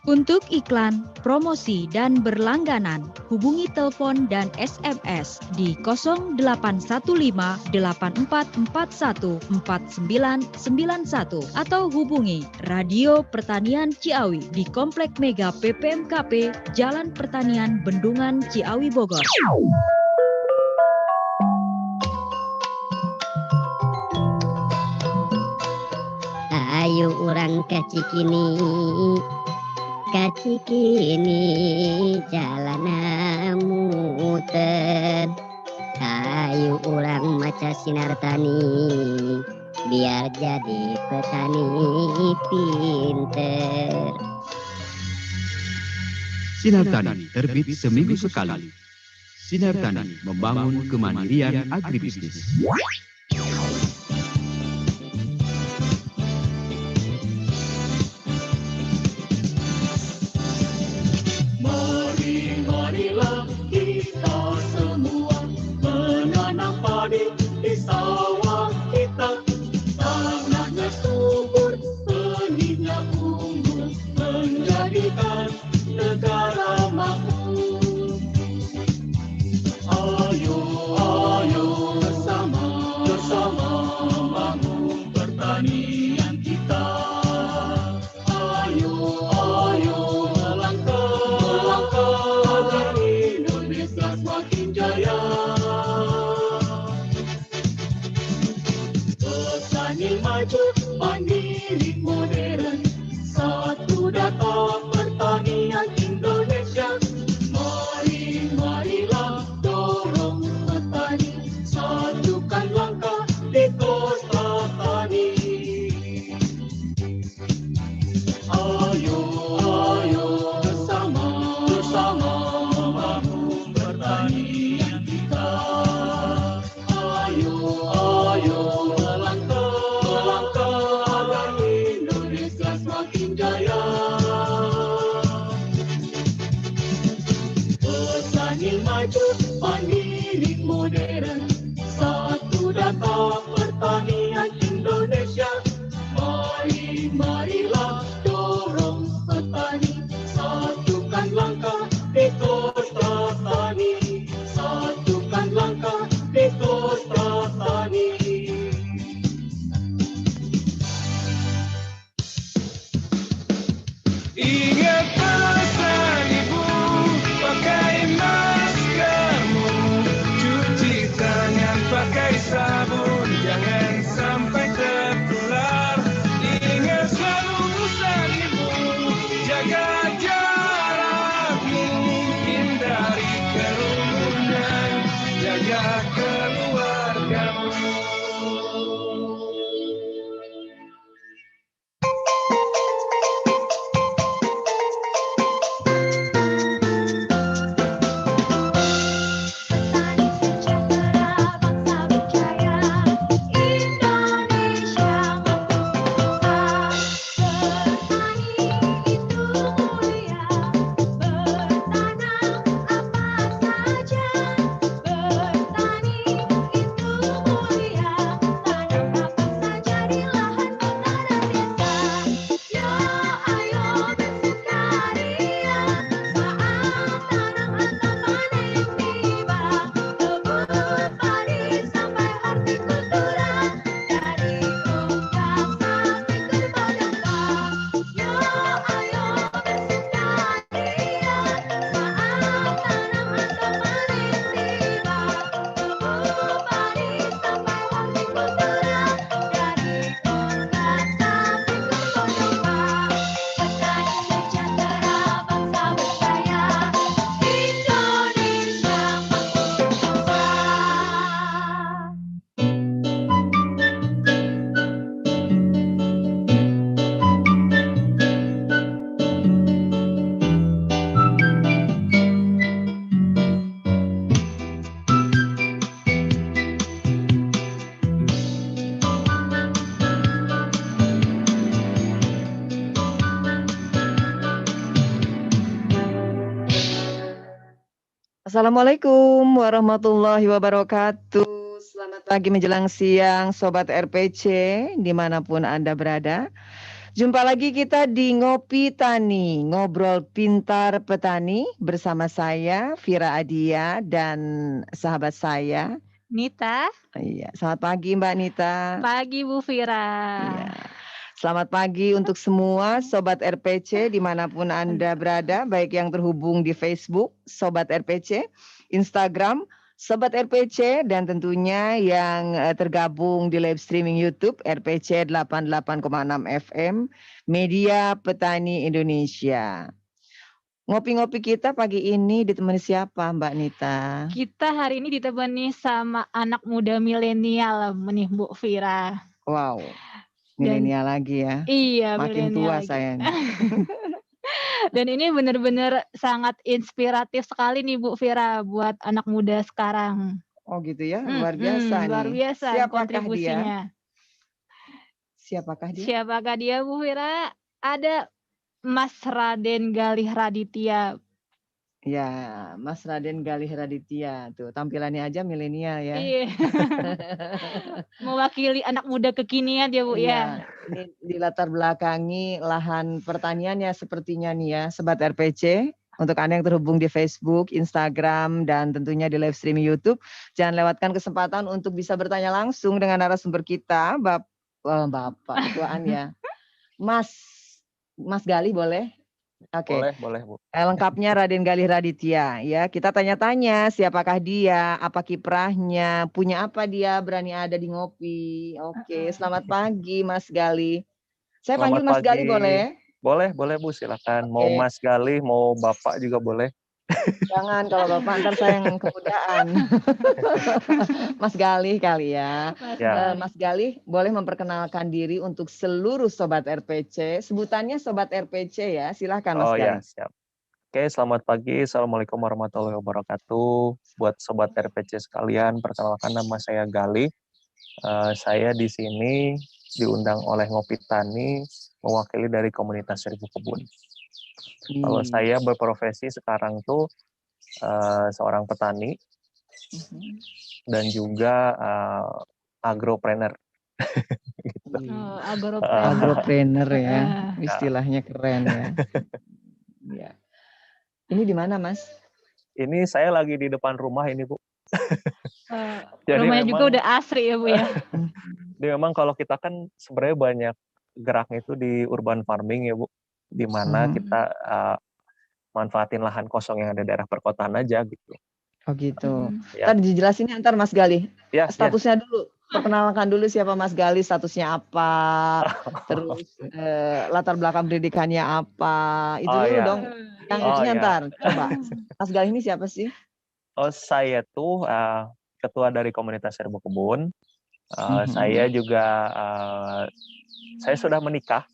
Untuk iklan, promosi, dan berlangganan, hubungi telepon dan SMS di 0815 8441 4991 atau hubungi Radio Pertanian Ciawi di Komplek Mega PPMKP Jalan Pertanian Bendungan Ciawi Bogor. Ayo orang kacikini jalan muter. Ayo orang maca sinar tani biar jadi petani pinter. Sinar Tani terbit seminggu sekali. Sinar Tani membangun kemandirian agribisnis. Marilah kita semua menanam padi di sawah kita. Tanahnya subur, benihnya unggul, menjadikan negara makmur. Ayo bersama membangun pertanian kita. Ayo melangkah agar Indonesia semakin jaya. Petani maju, mandiri modern, satu data pertanian Indonesia. Marilah dorong petani, satukan langkah di Kosta Tani. Ayo bersama membangun pertanian kita. Ayo melangkah agar Indonesia semakin jaya. Petani maju, mandiri modern, satu data pertanian Indonesia. Marilah dorong petani, satukan langkah di Kosta Tani. Satukan langkah di Kosta Tani. Ingat pesan ibu, pakai maskermu, cuci tangan pakai sabun, jangan sampai tertular. Ingat selalu pesan ibu, jaga jarakmu, hindari kerumunan, jaga keluargamu. Assalamualaikum warahmatullahi wabarakatuh. Selamat pagi menjelang siang Sobat RPC dimanapun Anda berada. Jumpa lagi kita di Ngopi Tani, ngobrol pintar petani bersama saya Vira Adia dan sahabat saya. Nita, Iya, selamat pagi Mbak Nita. pagi Bu Vira. Iya. Selamat pagi untuk semua Sobat RPC dimanapun Anda berada, baik yang terhubung di Facebook Sobat RPC, Instagram Sobat RPC, dan tentunya yang tergabung di live streaming YouTube RPC 88,6 FM, Media Petani Indonesia. Ngopi-ngopi kita pagi ini ditemani siapa Mbak Nita? Kita hari ini ditemani sama anak muda milenial nih Bu Vira. Wow, milenial lagi ya. Iya, Makin milenial tua lagi. saya nih. Dan ini benar-benar sangat inspiratif sekali nih Bu Vira buat anak muda sekarang. Oh gitu ya, luar biasa nih. Luar biasa Siapakah kontribusinya. Siapakah dia? Siapakah dia Bu Vira? Ada Mas Raden Galih Raditya. Ya, Mas Raden Galih Raditya. Tuh, tampilannya aja milenial ya. Iya. Mewakili anak muda kekinian ya Bu ya. Ini di latar belakangi lahan pertanian ya sepertinya nih ya, Sobat RPC. Untuk Anda yang terhubung di Facebook, Instagram, dan tentunya di live streaming YouTube, jangan lewatkan kesempatan untuk bisa bertanya langsung dengan narasumber kita, Bapak ketuaan ya. Mas Galih boleh? Oke. Boleh Bu. Lengkapnya Raden Galih Raditya ya. Kita tanya-tanya siapakah dia, apa kiprahnya, punya apa dia berani ada di Ngopi. Oke, selamat pagi Mas Galih. Saya Selamat panggil Mas pagi. Galih boleh? Boleh Bu, silakan. Mau Oke. Mas Galih, mau Bapak juga boleh. Jangan, kalau Bapak ntar saya yang kemudaan. Mas Galih kali ya. Ya. Mas Galih boleh memperkenalkan diri untuk seluruh Sobat RPC. Sebutannya Sobat RPC ya, silahkan Mas Oh Galih. ya, siap. Oke, selamat pagi. Assalamualaikum warahmatullahi wabarakatuh. Buat Sobat RPC sekalian, perkenalkan nama saya Galih. Saya di sini diundang oleh Ngopi Tani, mewakili dari komunitas Seribu Kebun. Kalau saya berprofesi sekarang tuh seorang petani dan juga agropreneur. Gitu. Agropreneur ya, istilahnya keren ya. Ya. Ini di mana Mas? Ini saya lagi di depan rumah ini Bu. Jadi Rumahnya memang, juga udah asri ya Bu ya. Jadi memang kalau kita kan sebenarnya banyak geraknya itu di urban farming ya Bu, di mana kita manfaatin lahan kosong yang ada di daerah perkotaan aja gitu. Oh gitu. Ya. Ntar dijelasin ntar Mas Galih. Ya, Statusnya dulu. Perkenalkan dulu siapa Mas Galih, statusnya apa, terus latar belakang pendidikannya apa. Itu dulu ya. dong. Yang itunya ya. ntar. Coba. Mas Galih ini siapa sih? Oh, saya tuh ketua dari komunitas Seribu Kebun. Saya juga saya sudah menikah.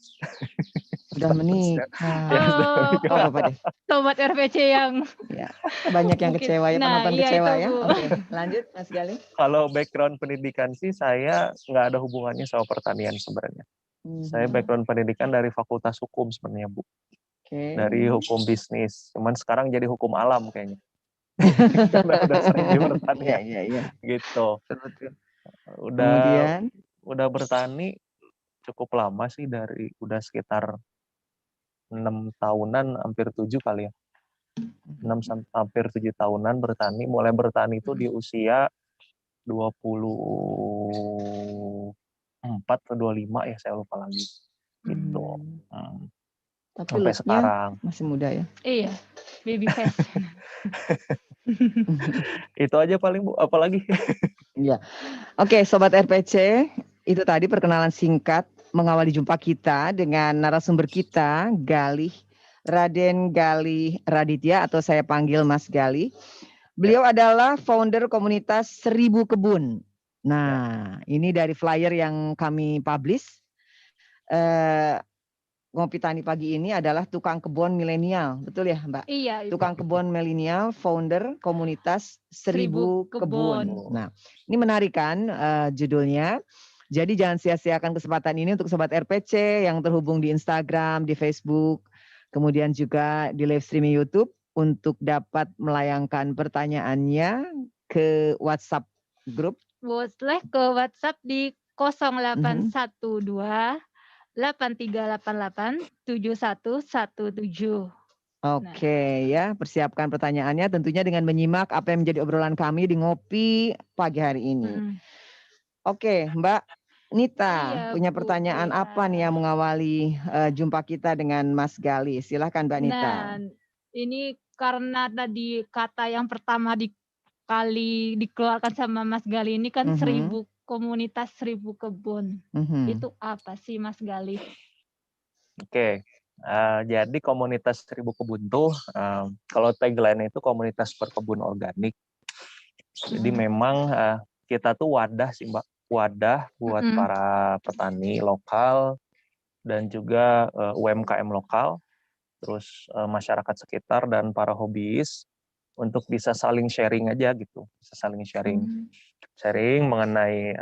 Sudah menikah. Ya, sudah Oh, menikah. Oh, Bapak deh. Sobat RPC yang Ya, banyak yang Mungkin. kecewa ya, Nah, penonton iya kecewa itu, ya. Bu. Oke, lanjut Mas Galih. Kalau background pendidikan sih saya nggak ada hubungannya sama pertanian sebenarnya. Saya background pendidikan dari Fakultas Hukum sebenarnya Bu. Oke. Dari hukum bisnis. Cuman sekarang jadi hukum alam kayaknya. Karena udah sering di pertanian. Iya. Gitu. Betul. Udah Kemudian bertani cukup lama sih, dari udah sekitar 6 tahunan, hampir 7 kali ya. 6 hampir 7 tahunan bertani. Mulai bertani itu di usia 24 atau 25 ya, saya lupa lagi. Gitu. Tapi Sampai looknya sekarang. masih muda ya. iya, baby face. Itu aja paling Bu, apalagi. Iya. Oke, Sobat RPC, itu tadi perkenalan singkat mengawali jumpa kita dengan narasumber kita, Raden Galih Raditya, atau saya panggil Mas Galih. Beliau adalah founder komunitas Seribu Kebun. Nah, ini dari flyer yang kami publish. Ngopi Tani pagi ini adalah tukang kebun milenial, betul ya Mbak? Iya. Tukang kebun milenial, founder komunitas Seribu Kebun. Nah, ini menarik kan judulnya. Jadi jangan sia-siakan kesempatan ini untuk Sobat RPC yang terhubung di Instagram, di Facebook, kemudian juga di live streaming YouTube untuk dapat melayangkan pertanyaannya ke WhatsApp grup. Boleh ke WhatsApp di 0812 83887117. Oke ya, persiapkan pertanyaannya tentunya dengan menyimak apa yang menjadi obrolan kami di Ngopi pagi hari ini. Oke, Mbak Nita, Iya, punya Bu pertanyaan Fira. apa nih yang mengawali jumpa kita dengan Mas Gali? Silahkan Mbak Nita. Nah, ini karena tadi kata yang pertama dikeluarkan sama Mas Gali ini kan komunitas 1000 kebun. Itu apa sih Mas Gali? Oke, jadi komunitas 1000 kebun tuh kalau tagline itu komunitas berkebun organik. Jadi memang kita tuh wadah sih Mbak, wadah buat para petani lokal dan juga UMKM lokal, terus masyarakat sekitar dan para hobiis untuk bisa saling sharing aja gitu, bisa saling sharing mengenai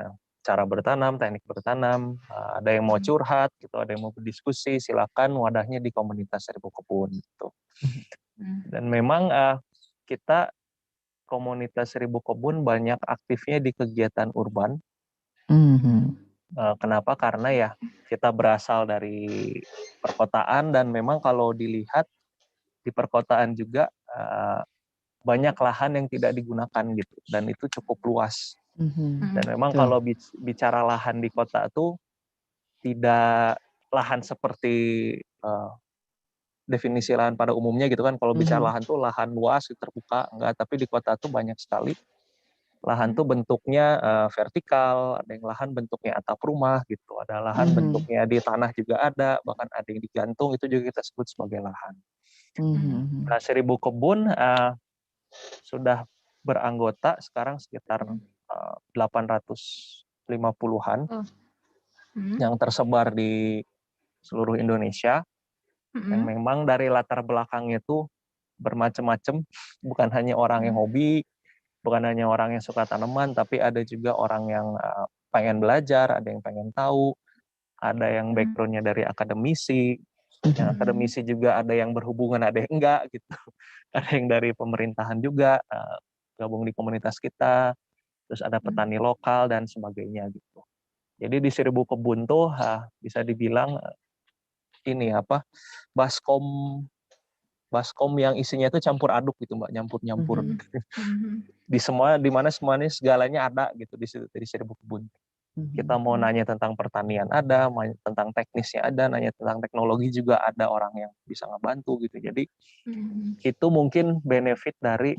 cara bertanam, teknik bertanam, ada yang mau curhat gitu, ada yang mau berdiskusi, silakan wadahnya di komunitas 1000 kebun gitu. Dan memang kita komunitas 1000 kebun banyak aktifnya di kegiatan urban. Kenapa? Karena ya kita berasal dari perkotaan dan memang kalau dilihat di perkotaan juga banyak lahan yang tidak digunakan gitu dan itu cukup luas. Dan memang kalau bicara lahan di kota tuh tidak lahan seperti definisi lahan pada umumnya gitu kan. Kalau bicara lahan tuh lahan luas terbuka, enggak, tapi di kota tuh banyak sekali lahan tuh bentuknya vertikal, ada yang lahan bentuknya atap rumah gitu, ada lahan bentuknya di tanah juga ada, bahkan ada yang digantung, itu juga kita sebut sebagai lahan. Nah, 1000 kebun sudah beranggota sekarang sekitar 850-an yang tersebar di seluruh Indonesia, yang memang dari latar belakangnya itu bermacam-macam, bukan hanya orang yang hobi, bukan hanya orang yang suka tanaman, tapi ada juga orang yang pengen belajar, ada yang pengen tahu, ada yang background-nya dari akademisi, yang akademisi juga ada yang berhubungan, ada yang enggak gitu, ada yang dari pemerintahan juga gabung di komunitas kita, terus ada petani lokal dan sebagainya gitu. Jadi di 1000 kebun tuh bisa dibilang ini apa, baskom yang isinya itu campur aduk gitu Mbak, nyampur-nyampur. Di mana semuanya segalanya ada gitu di 1000 kebun. Kita mau nanya tentang pertanian ada, tentang teknisnya ada, nanya tentang teknologi juga ada orang yang bisa ngebantu gitu. Jadi itu mungkin benefit dari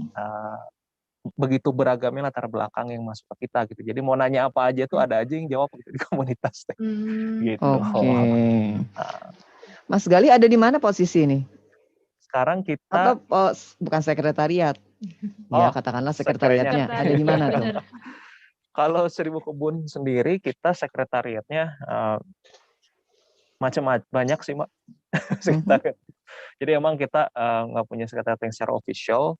begitu beragamnya latar belakang yang masuk ke kita gitu. Jadi mau nanya apa aja tuh ada aja yang jawab gitu di komunitas gitu. Oke. Mas Gali ada di mana posisi ini? Sekarang kita atau bukan sekretariat. Ya, katakanlah sekretariatnya. Ada di mana tuh? Kalau 1000 kebun sendiri kita sekretariatnya macam-macam, banyak sih Mbak. Sekretariat. Jadi emang kita nggak punya sekretariat yang secara official.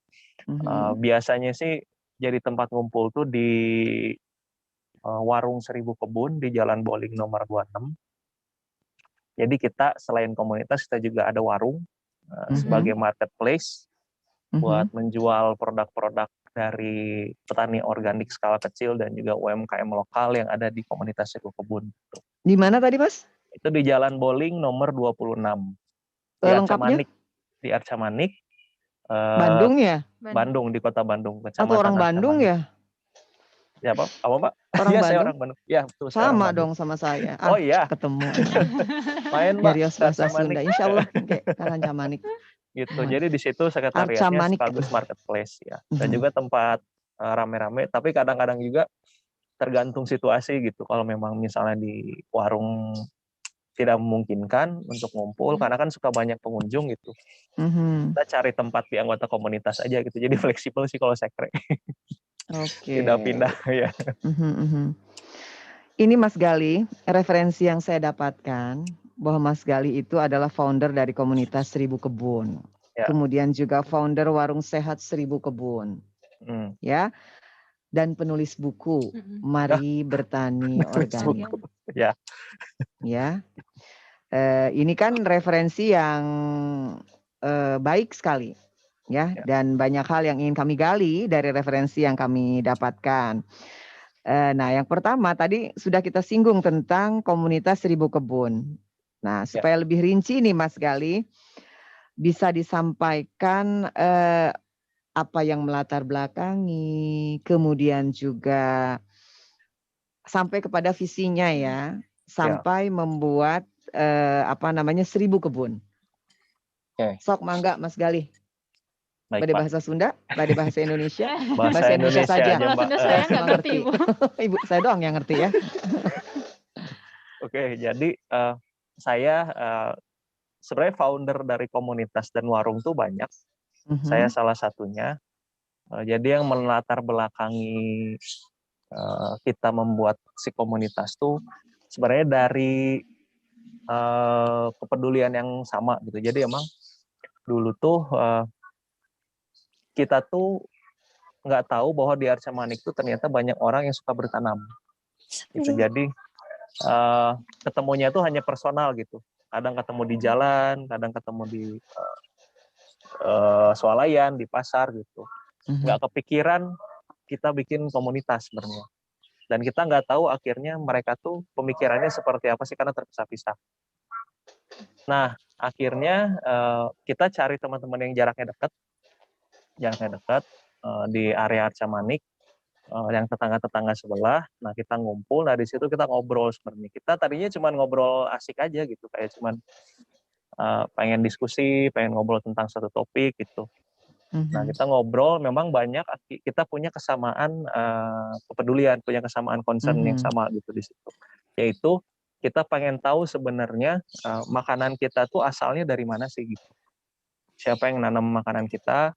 Biasanya sih jadi tempat ngumpul tuh di warung 1000 kebun di Jalan Boling nomor 26. Jadi kita selain komunitas kita juga ada warung sebagai marketplace buat menjual produk-produk dari petani organik skala kecil dan juga UMKM lokal yang ada di komunitas 1000 kebun. Di mana tadi Mas? Itu di Jalan Boling nomor 26. Di Arcamanik. Di Arcamanik. Bandung ya? Bandung, di kota Bandung. Atau orang Bandung ya? Ya Pak, apa Pak? Orang ya, Bandung? saya orang Bandung. Ya, betul. Sama dong sama saya. Oh iya. Ketemu. Main Mbak. Dari bahasa Sunda. Insya Allah Arcamanik. Gitu. Jadi di situ sekretariatnya sekaligus marketplace ya. Dan juga tempat rame-rame. Tapi kadang-kadang juga tergantung situasi gitu. Kalau memang misalnya di warung tidak memungkinkan untuk ngumpul, karena kan suka banyak pengunjung gitu. Kita cari tempat di anggota komunitas aja gitu. Jadi fleksibel sih kalau sekre. Oke. Pindah-pindah ya. Ini Mas Gali, referensi yang saya dapatkan bahwa Mas Gali itu adalah founder dari komunitas 1000 kebun. Ya. Kemudian juga founder Warung Sehat 1000 kebun. Ya. Dan penulis buku Mari Bertani Organik. Ya. Ya. Ini kan referensi yang baik sekali. Ya, dan banyak hal yang ingin kami gali dari referensi yang kami dapatkan. Nah, yang pertama tadi sudah kita singgung tentang komunitas 1000 kebun. Nah, supaya lebih rinci nih Mas Gali, bisa disampaikan apa yang melatar belakangi, kemudian juga sampai kepada visinya ya, sampai membuat 1000 kebun. Sok mangga Mas Gali. Baik, Badai Pak. bahasa Sunda, badai bahasa Indonesia, Bahasa Indonesia saja. aja, Mbak. Sunda saya nggak ngerti, Ibu. Ibu saya doang yang ngerti ya. Oke, jadi saya sebenarnya founder dari komunitas dan warung tuh banyak. Saya salah satunya. Jadi yang melatar belakangi kita membuat si komunitas tuh sebenarnya dari kepedulian yang sama gitu. Jadi emang dulu tuh kita tuh nggak tahu bahwa di Arca Manik tuh ternyata banyak orang yang suka bertanam. Gitu. Jadi ketemunya tuh hanya personal gitu. Kadang ketemu di jalan, kadang ketemu di swalayan, di pasar gitu. Nggak kepikiran kita bikin komunitas sebenarnya. Dan kita nggak tahu akhirnya mereka tuh pemikirannya seperti apa sih karena terpisah-pisah. Nah, akhirnya kita cari teman-teman yang jaraknya dekat di area Arca Manik, yang tetangga-tetangga sebelah. Nah, kita ngumpul, nah di situ kita ngobrol sebenarnya. Kita tadinya cuma ngobrol asik aja gitu, kayak cuman pengen diskusi, pengen ngobrol tentang satu topik gitu. Nah, kita ngobrol, memang banyak kita punya kesamaan kepedulian, punya kesamaan concern yang sama gitu di situ. Yaitu kita pengen tahu sebenarnya makanan kita tuh asalnya dari mana sih gitu. Siapa yang nanam makanan kita,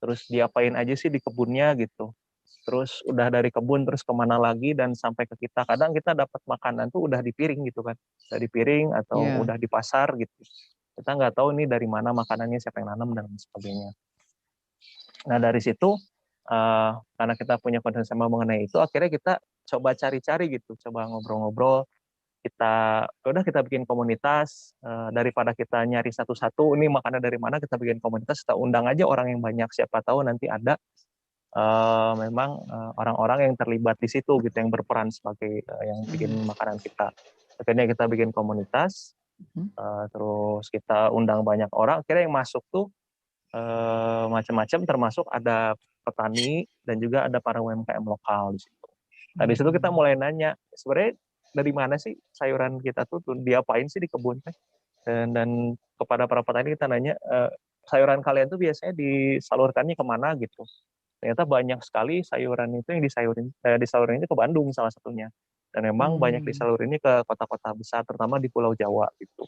terus diapain aja sih di kebunnya gitu. Terus udah dari kebun terus kemana lagi dan sampai ke kita. Kadang kita dapat makanan tuh udah di piring gitu kan. Udah di piring atau udah di pasar gitu. Kita nggak tahu ini dari mana makanannya, siapa yang nanam dan sebagainya. Nah dari situ karena kita punya concern sama mengenai itu, akhirnya kita coba cari-cari gitu, coba ngobrol-ngobrol. Kita bikin komunitas, daripada kita nyari satu-satu ini makanan dari mana, kita bikin komunitas, kita undang aja orang yang banyak, siapa tahu nanti ada memang orang-orang yang terlibat di situ gitu, yang berperan sebagai yang bikin makanan kita. Akhirnya kita bikin komunitas, terus kita undang banyak orang, akhirnya yang masuk tuh macam-macam, termasuk ada petani dan juga ada para UMKM lokal di situ. Nah di situ kita mulai nanya, sebenarnya dari mana sih sayuran kita tuh diapain sih di kebun teh? Dan kepada para petani kita nanya, sayuran kalian tuh biasanya disalurkannya kemana gitu? Ternyata banyak sekali sayuran itu yang disalurinnya ke Bandung salah satunya. Dan memang banyak disalurinnya ke kota-kota besar, terutama di Pulau Jawa gitu.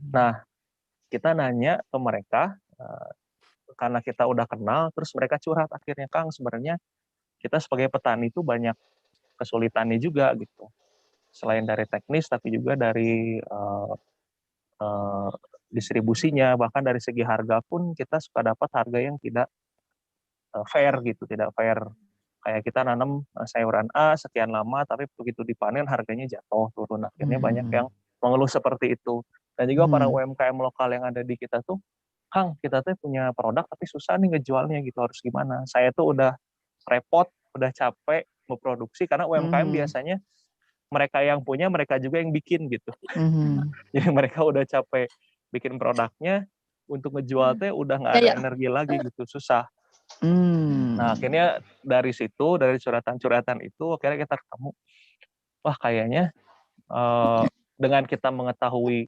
Nah, kita nanya ke mereka, karena kita udah kenal, terus mereka curhat akhirnya, Kang, sebenarnya kita sebagai petani itu banyak kesulitannya juga gitu. Selain dari teknis, tapi juga dari distribusinya, bahkan dari segi harga pun kita suka dapat harga yang tidak fair gitu, tidak fair. Kayak kita nanam sayuran A sekian lama, tapi begitu dipanen harganya jatuh, turun. Akhirnya banyak yang mengeluh seperti itu. Dan juga para UMKM lokal yang ada di kita tuh, Kang, kita tuh punya produk tapi susah nih ngejualnya gitu, harus gimana? Saya tuh udah repot, udah capek memproduksi, karena UMKM biasanya mereka yang punya, mereka juga yang bikin gitu. Jadi mereka udah capek bikin produknya, untuk ngejual teh udah nggak ada energi lagi gitu, susah. Nah akhirnya dari situ, dari curhatan-curhatan itu, akhirnya kita ketemu, wah kayaknya dengan kita mengetahui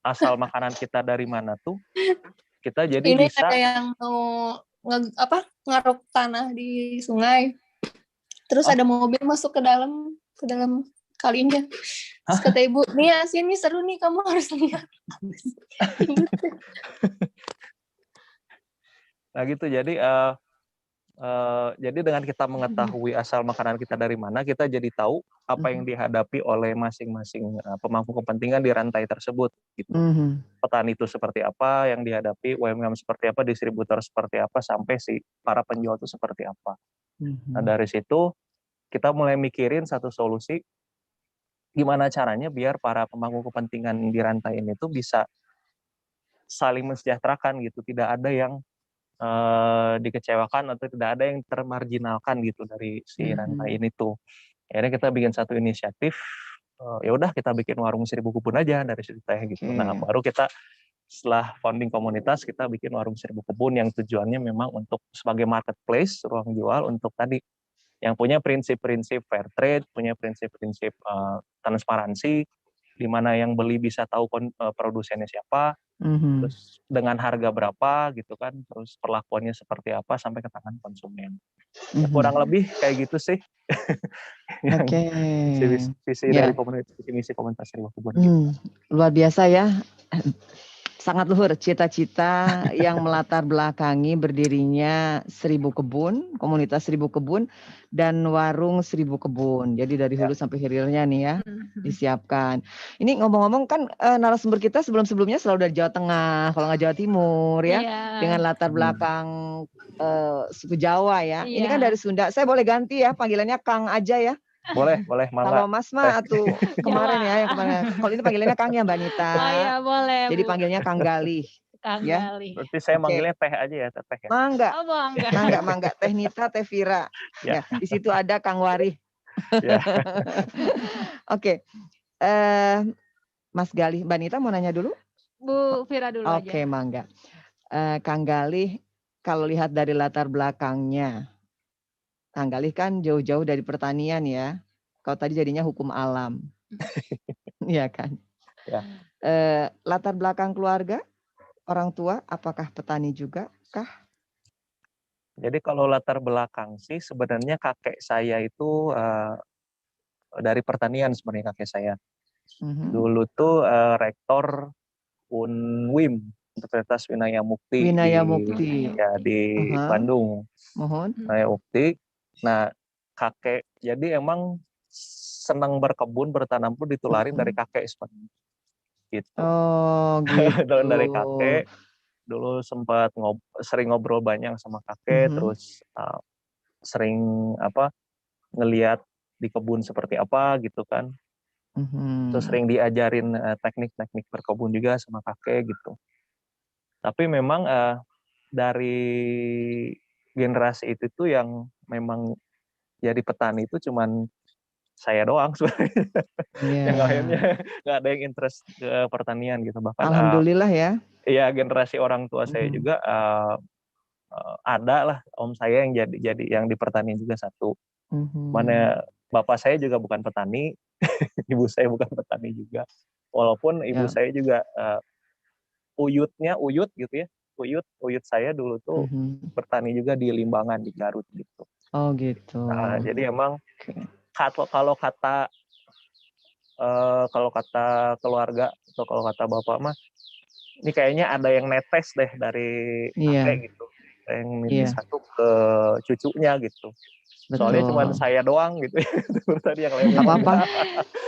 asal makanan kita dari mana tuh, kita jadi ini bisa. Ada yang mau ngaruk tanah di sungai, terus ada mobil masuk ke dalam kalinya. Terus kata ibu, nih Asin nih seru nih, kamu harus lihat. Nah gitu, jadi dengan kita mengetahui asal makanan kita dari mana, kita jadi tahu apa yang dihadapi oleh masing-masing pemangku kepentingan di rantai tersebut gitu. Petani itu seperti apa yang dihadapi, UMKM seperti apa, distributor seperti apa, sampai si para penjual itu seperti apa. Nah dari situ kita mulai mikirin satu solusi, gimana caranya biar para pemangku kepentingan di rantai ini tuh bisa saling mensejahterakan gitu, tidak ada yang dikecewakan atau tidak ada yang termarginalkan gitu dari si rantai ini tuh. Akhirnya kita bikin satu inisiatif, ya udah kita bikin warung 1000 kebun aja dari situ teh gitu. Nah baru kita setelah founding komunitas kita bikin warung 1000 kebun yang tujuannya memang untuk sebagai marketplace, ruang jual untuk tadi yang punya prinsip-prinsip fair trade, punya prinsip-prinsip transparansi, di mana yang beli bisa tahu produsennya siapa, terus dengan harga berapa gitu kan, terus perlakuannya seperti apa sampai ke tangan konsumen. Ya, kurang lebih kayak gitu sih. Visi dari komunitas, misi komunitas 1000 kebun. Gitu. Luar biasa ya. Sangat luhur cita-cita yang melatar belakangi berdirinya 1000 kebun, komunitas 1000 kebun, dan warung 1000 kebun. Jadi dari hulu sampai hilirnya nih ya disiapkan. Ini ngomong-ngomong kan narasumber kita sebelum-sebelumnya selalu dari Jawa Tengah, kalau nggak Jawa Timur ya, dengan latar belakang suku Jawa ya. Ini kan dari Sunda. Saya boleh ganti ya panggilannya Kang aja ya. Boleh, Kalau Mas mah atau kemarin ya, yang kemarin. Kalau ini panggilannya Kang ya Mbak Nita. Oh iya boleh. Jadi panggilnya Kang Galih. Kang ya. Galih. Berarti saya manggilnya Teh aja ya, Teh ya. Mangga. Oh, mangga. Mangga. Teh Nita, Teh Vira. Ya. Di situ ada Kang Wari. Oke. Mas Galih, Mbak Nita mau nanya dulu? Bu Vira dulu aja. Oke, mangga. Kang Galih, kalau lihat dari latar belakangnya, Kang Galih kan jauh-jauh dari pertanian ya. Kalau tadi jadinya hukum alam. Iya kan? Ya. Latar belakang keluarga, orang tua, apakah petani juga kah? Jadi kalau latar belakang sih sebenarnya kakek saya itu dari pertanian sebenarnya kakek saya. Dulu tuh rektor UNWIM, Universitas Winaya Mukti di Bandung. Winaya Mukti. Nah, kakek jadi emang senang berkebun, bertanam pun ditularin dari kakek sebenarnya. Gitu. Oh, gitu. Dari kakek dulu sempat sering ngobrol banyak sama kakek, terus sering ngelihat di kebun seperti apa gitu kan. Terus sering diajarin teknik-teknik berkebun juga sama kakek gitu. Tapi memang dari generasi itu tuh yang memang jadi petani itu cuman saya doang sebenarnya. Yang lainnya nggak ada yang interest ke pertanian gitu. Bahkan alhamdulillah ya. Iya, generasi orang tua saya juga ada lah om saya yang jadi yang di pertanian juga satu. Mana bapak saya juga bukan petani, ibu saya bukan petani juga. Walaupun ibu saya juga uyut gitu ya. Uyut saya dulu tuh bertani juga di Limbangan di Garut gitu. Oh gitu. Nah, jadi emang kalau kata keluarga atau kalau kata bapak mah, ini kayaknya ada yang netes deh dari kakek gitu, yang minta satu ke cucunya gitu. Soalnya cuma saya doang gitu. Tadi yang lain apa-apa.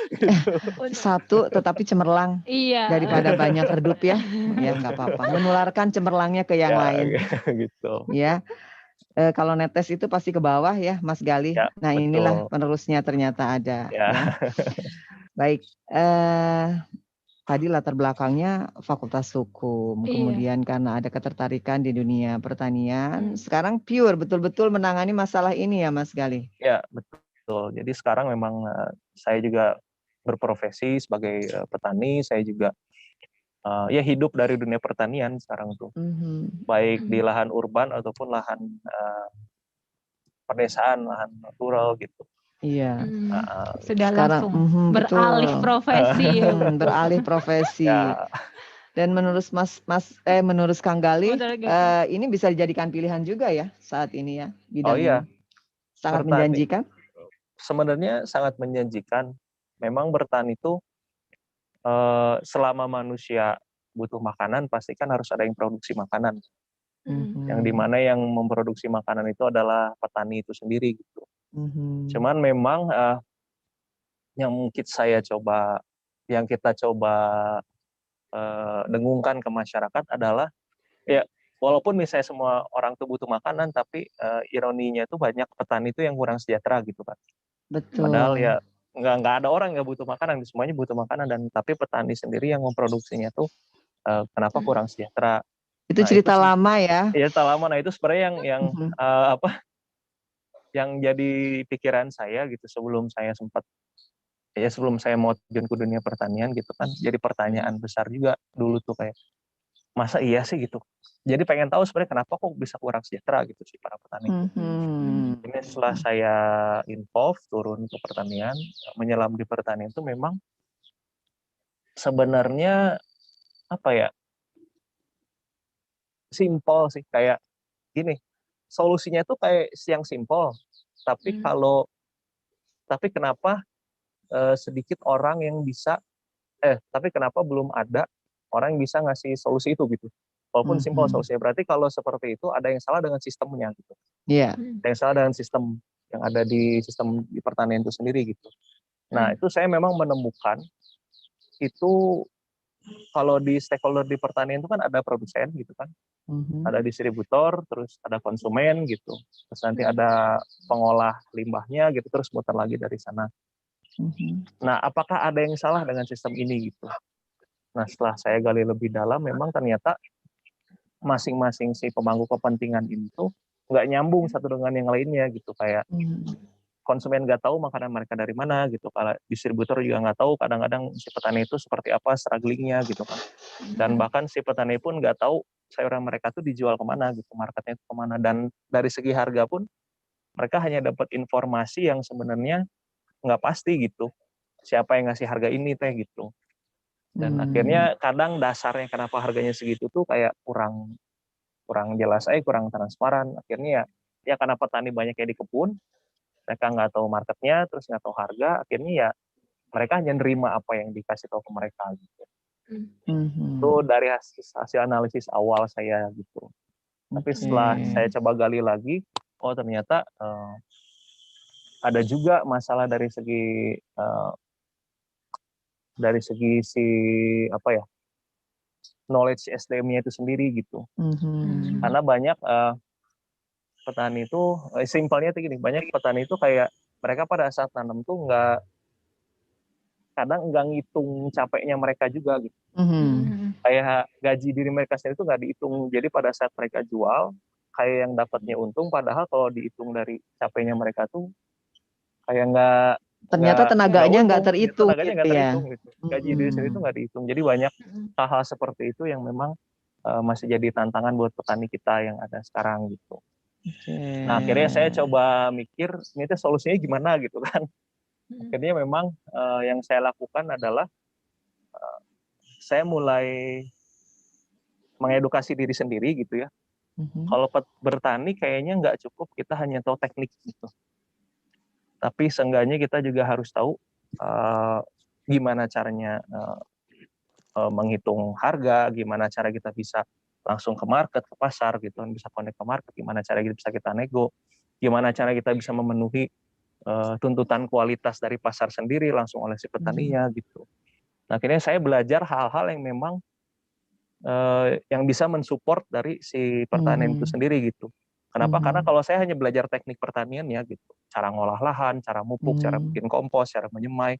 Gitu. Satu tetapi cemerlang. Iya. Daripada banyak redup ya. Ya nggak apa-apa. Menularkan cemerlangnya ke yang lain. Gitu. Ya. Kalau netes itu pasti ke bawah ya, Mas Galih. Ya, nah, betul. Inilah penerusnya ternyata ada. Ya. Baik. Tadi latar belakangnya fakultas hukum, kemudian karena ada ketertarikan di dunia pertanian, sekarang pure betul-betul menangani masalah ini ya Mas Galih? Ya betul, jadi sekarang memang saya juga berprofesi sebagai petani, saya juga ya hidup dari dunia pertanian sekarang tuh, baik di lahan urban ataupun lahan pedesaan, lahan rural gitu. Iya. Sudah langsung beralih profesi. Beralih profesi. Ya. Dan menurut menurut Kang Galih, ini bisa dijadikan pilihan juga ya saat ini ya bidang ini. Sangat menjanjikan. Sebenarnya sangat menjanjikan. Memang bertani itu selama manusia butuh makanan, pasti kan harus ada yang produksi makanan. Yang dimana yang memproduksi makanan itu adalah petani itu sendiri gitu. Cuman memang yang kita coba dengungkan ke masyarakat adalah ya walaupun misalnya semua orang tuh butuh makanan, tapi ironinya tuh banyak petani itu yang kurang sejahtera gitu kan. Betul. Padahal ya nggak ada orang yang butuh makanan, semuanya butuh makanan, dan tapi petani sendiri yang memproduksinya tuh kenapa kurang sejahtera. Itu cerita lama ya. Iya, cerita lama. Nah itu sebenarnya yang jadi pikiran saya gitu sebelum saya sempat ya sebelum saya mau terjun ke dunia pertanian gitu kan, jadi pertanyaan besar juga dulu tuh kayak, masa iya sih gitu. Jadi pengen tahu sebenarnya kenapa kok bisa kurang sejahtera gitu sih para petani itu. Ini setelah saya involve turun ke pertanian, menyelam di pertanian itu memang sebenarnya apa ya, simpel sih, kayak gini, solusinya itu kayak yang simpel, tapi tapi kenapa sedikit orang yang bisa tapi kenapa belum ada orang yang bisa ngasih solusi itu gitu. Walaupun simpel solusinya, berarti kalau seperti itu ada yang salah dengan sistemnya gitu. Iya. Ada yang salah dengan sistem yang ada di sistem di pertanian itu sendiri gitu. Nah, itu saya memang menemukan itu kalau di stakeholder di pertanian itu kan ada produsen gitu kan. Ada distributor, terus ada konsumen gitu. Terus nanti ada pengolah limbahnya gitu, terus muter lagi dari sana. Nah, apakah ada yang salah dengan sistem ini gitu? Nah, setelah saya gali lebih dalam, memang ternyata masing-masing si pemangku kepentingan itu nggak nyambung satu dengan yang lainnya gitu. Kayak konsumen nggak tahu makanan mereka dari mana gitu. Kalau distributor juga nggak tahu kadang-kadang si petani itu seperti apa strugglingnya gitu kan. Dan bahkan si petani pun nggak tahu sayuran mereka tuh dijual kemana gitu, marketnya itu kemana. Dan dari segi harga pun mereka hanya dapat informasi yang sebenarnya nggak pasti gitu. Siapa yang ngasih harga ini teh gitu. Dan akhirnya kadang dasarnya kenapa harganya segitu tuh kayak kurang jelas aja, kurang transparan. Akhirnya ya karena petani banyak yang di kebun, mereka nggak tahu marketnya, terus nggak tahu harga, akhirnya ya mereka hanya nerima apa yang dikasih tahu ke mereka gitu. Itu dari hasil analisis awal saya gitu. Tapi setelah saya coba gali lagi, oh ternyata ada juga masalah dari segi si apa ya, knowledge SDM-nya itu sendiri gitu. Karena banyak petani itu simpelnya tuh gini, banyak petani itu kayak mereka pada saat tanam tuh kadang nggak ngitung capeknya mereka juga gitu. Kayak gaji diri mereka sendiri itu nggak dihitung. Jadi pada saat mereka jual, kayak yang dapatnya untung, padahal kalau dihitung dari capeknya mereka tuh kayak ternyata tenaganya nggak terhitung tenaganya nggak terhitung gitu. Gaji diri sendiri itu nggak dihitung. Jadi banyak hal-hal seperti itu yang memang masih jadi tantangan buat petani kita yang ada sekarang gitu. Nah, akhirnya saya coba mikir ini tuh solusinya gimana gitu kan. Akhirnya memang yang saya lakukan adalah saya mulai mengedukasi diri sendiri gitu ya. Kalau bertani kayaknya nggak cukup kita hanya tahu teknik gitu. Tapi seenggaknya kita juga harus tahu gimana caranya menghitung harga, gimana cara kita bisa langsung ke market, ke pasar gitu kan, bisa connect ke market, gimana cara bisa kita nego, gimana cara kita bisa memenuhi tuntutan kualitas dari pasar sendiri langsung oleh si petaninya gitu. Nah, akhirnya saya belajar hal-hal yang memang yang bisa mensupport dari si pertanian itu sendiri gitu. Kenapa? Karena kalau saya hanya belajar teknik pertanian ya gitu, cara ngolah lahan, cara mupuk, cara bikin kompos, cara menyemai,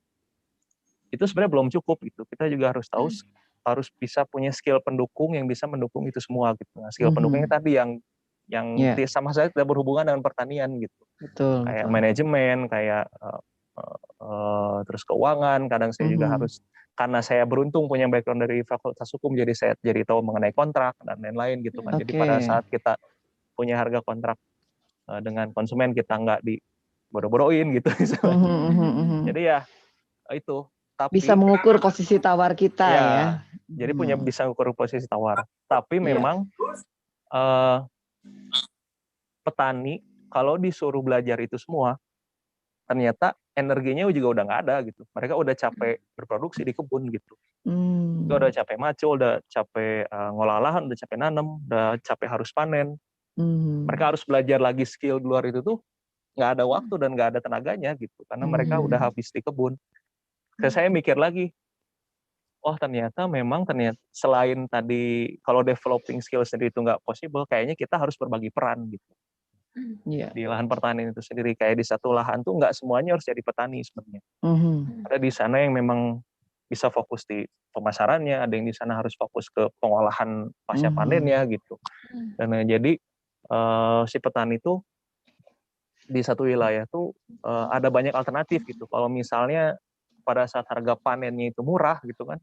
itu sebenarnya belum cukup gitu. Kita juga harus tahu, harus bisa punya skill pendukung yang bisa mendukung itu semua gitu. Nah, skill pendukungnya tadi yang sama saya tidak berhubungan dengan pertanian gitu. Kayak manajemen, kayak terus keuangan. Kadang saya juga harus, karena saya beruntung punya background dari fakultas hukum, jadi saya jadi tahu mengenai kontrak dan lain-lain gitu kan. Jadi pada saat kita punya harga kontrak dengan konsumen, kita nggak diboro-boroin gitu. Jadi ya itu. Tapi, bisa mengukur posisi tawar kita ya. Jadi bisa mengukur posisi tawar. Tapi memang petani kalau disuruh belajar itu semua, ternyata energinya juga udah nggak ada gitu. Mereka udah capek berproduksi di kebun gitu. Udah capek macul, udah capek ngolah lahan, udah capek nanam, udah capek harus panen. Mereka harus belajar lagi skill di luar itu tuh nggak ada waktu dan nggak ada tenaganya gitu. Karena mereka udah habis di kebun. Saya mikir lagi, oh ternyata selain tadi kalau developing skill sendiri itu nggak possible, kayaknya kita harus berbagi peran gitu. Di lahan pertanian itu sendiri, kayak di satu lahan tuh nggak semuanya harus jadi petani sebenarnya. Ada di sana yang memang bisa fokus di pemasarannya, ada yang di sana harus fokus ke pengolahan pasca panennya gitu. Dan jadi si petani tuh di satu wilayah tuh ada banyak alternatif gitu. Kalau misalnya pada saat harga panennya itu murah gitu kan,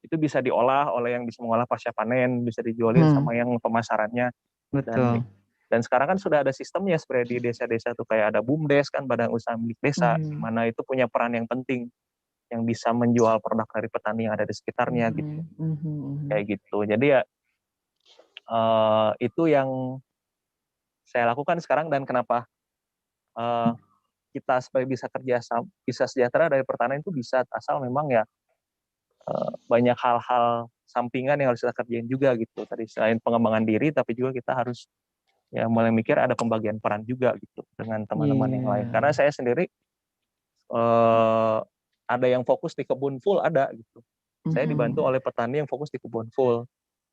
itu bisa diolah oleh yang bisa mengolah pasca panen, bisa dijualin sama yang pemasarannya. Betul. Dan sekarang kan sudah ada sistemnya sebenarnya di desa-desa tuh, kayak ada BUMDes kan, badan usaha milik desa, di mana itu punya peran yang penting yang bisa menjual produk dari petani yang ada di sekitarnya gitu. Kayak gitu. Jadi ya itu yang saya lakukan sekarang, dan kenapa kita supaya bisa bisa sejahtera dari pertanian itu bisa, asal memang ya banyak hal-hal sampingan yang harus kita kerjain juga gitu. Tadi selain pengembangan diri, tapi juga kita harus ya mulai mikir ada pembagian peran juga gitu dengan teman-teman yang lain. Karena saya sendiri ada yang fokus di kebun full, ada gitu. Saya dibantu oleh petani yang fokus di kebun full.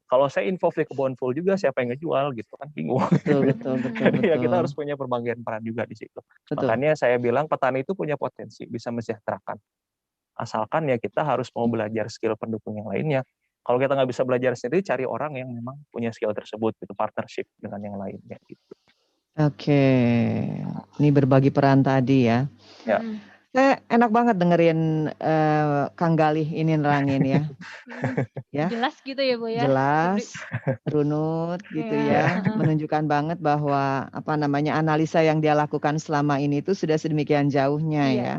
Kalau saya involve di kebun full juga, siapa yang ngejual gitu kan, bingung. Betul. Ya kita harus punya pembagian peran juga di situ. Makanya saya bilang petani itu punya potensi bisa mensejahterakan. Asalkan ya kita harus mau belajar skill pendukung yang lainnya. Kalau kita nggak bisa belajar sendiri, cari orang yang memang punya skill tersebut, gitu, partnership dengan yang lainnya gitu. Oke, ini berbagi peran tadi ya. Ya. Saya enak banget dengerin Kang Galih ini nerangin ya. Ya. Jelas gitu ya Bu ya. Jelas, runut gitu ya. Menunjukkan banget bahwa analisa yang dia lakukan selama ini itu sudah sedemikian jauhnya ya.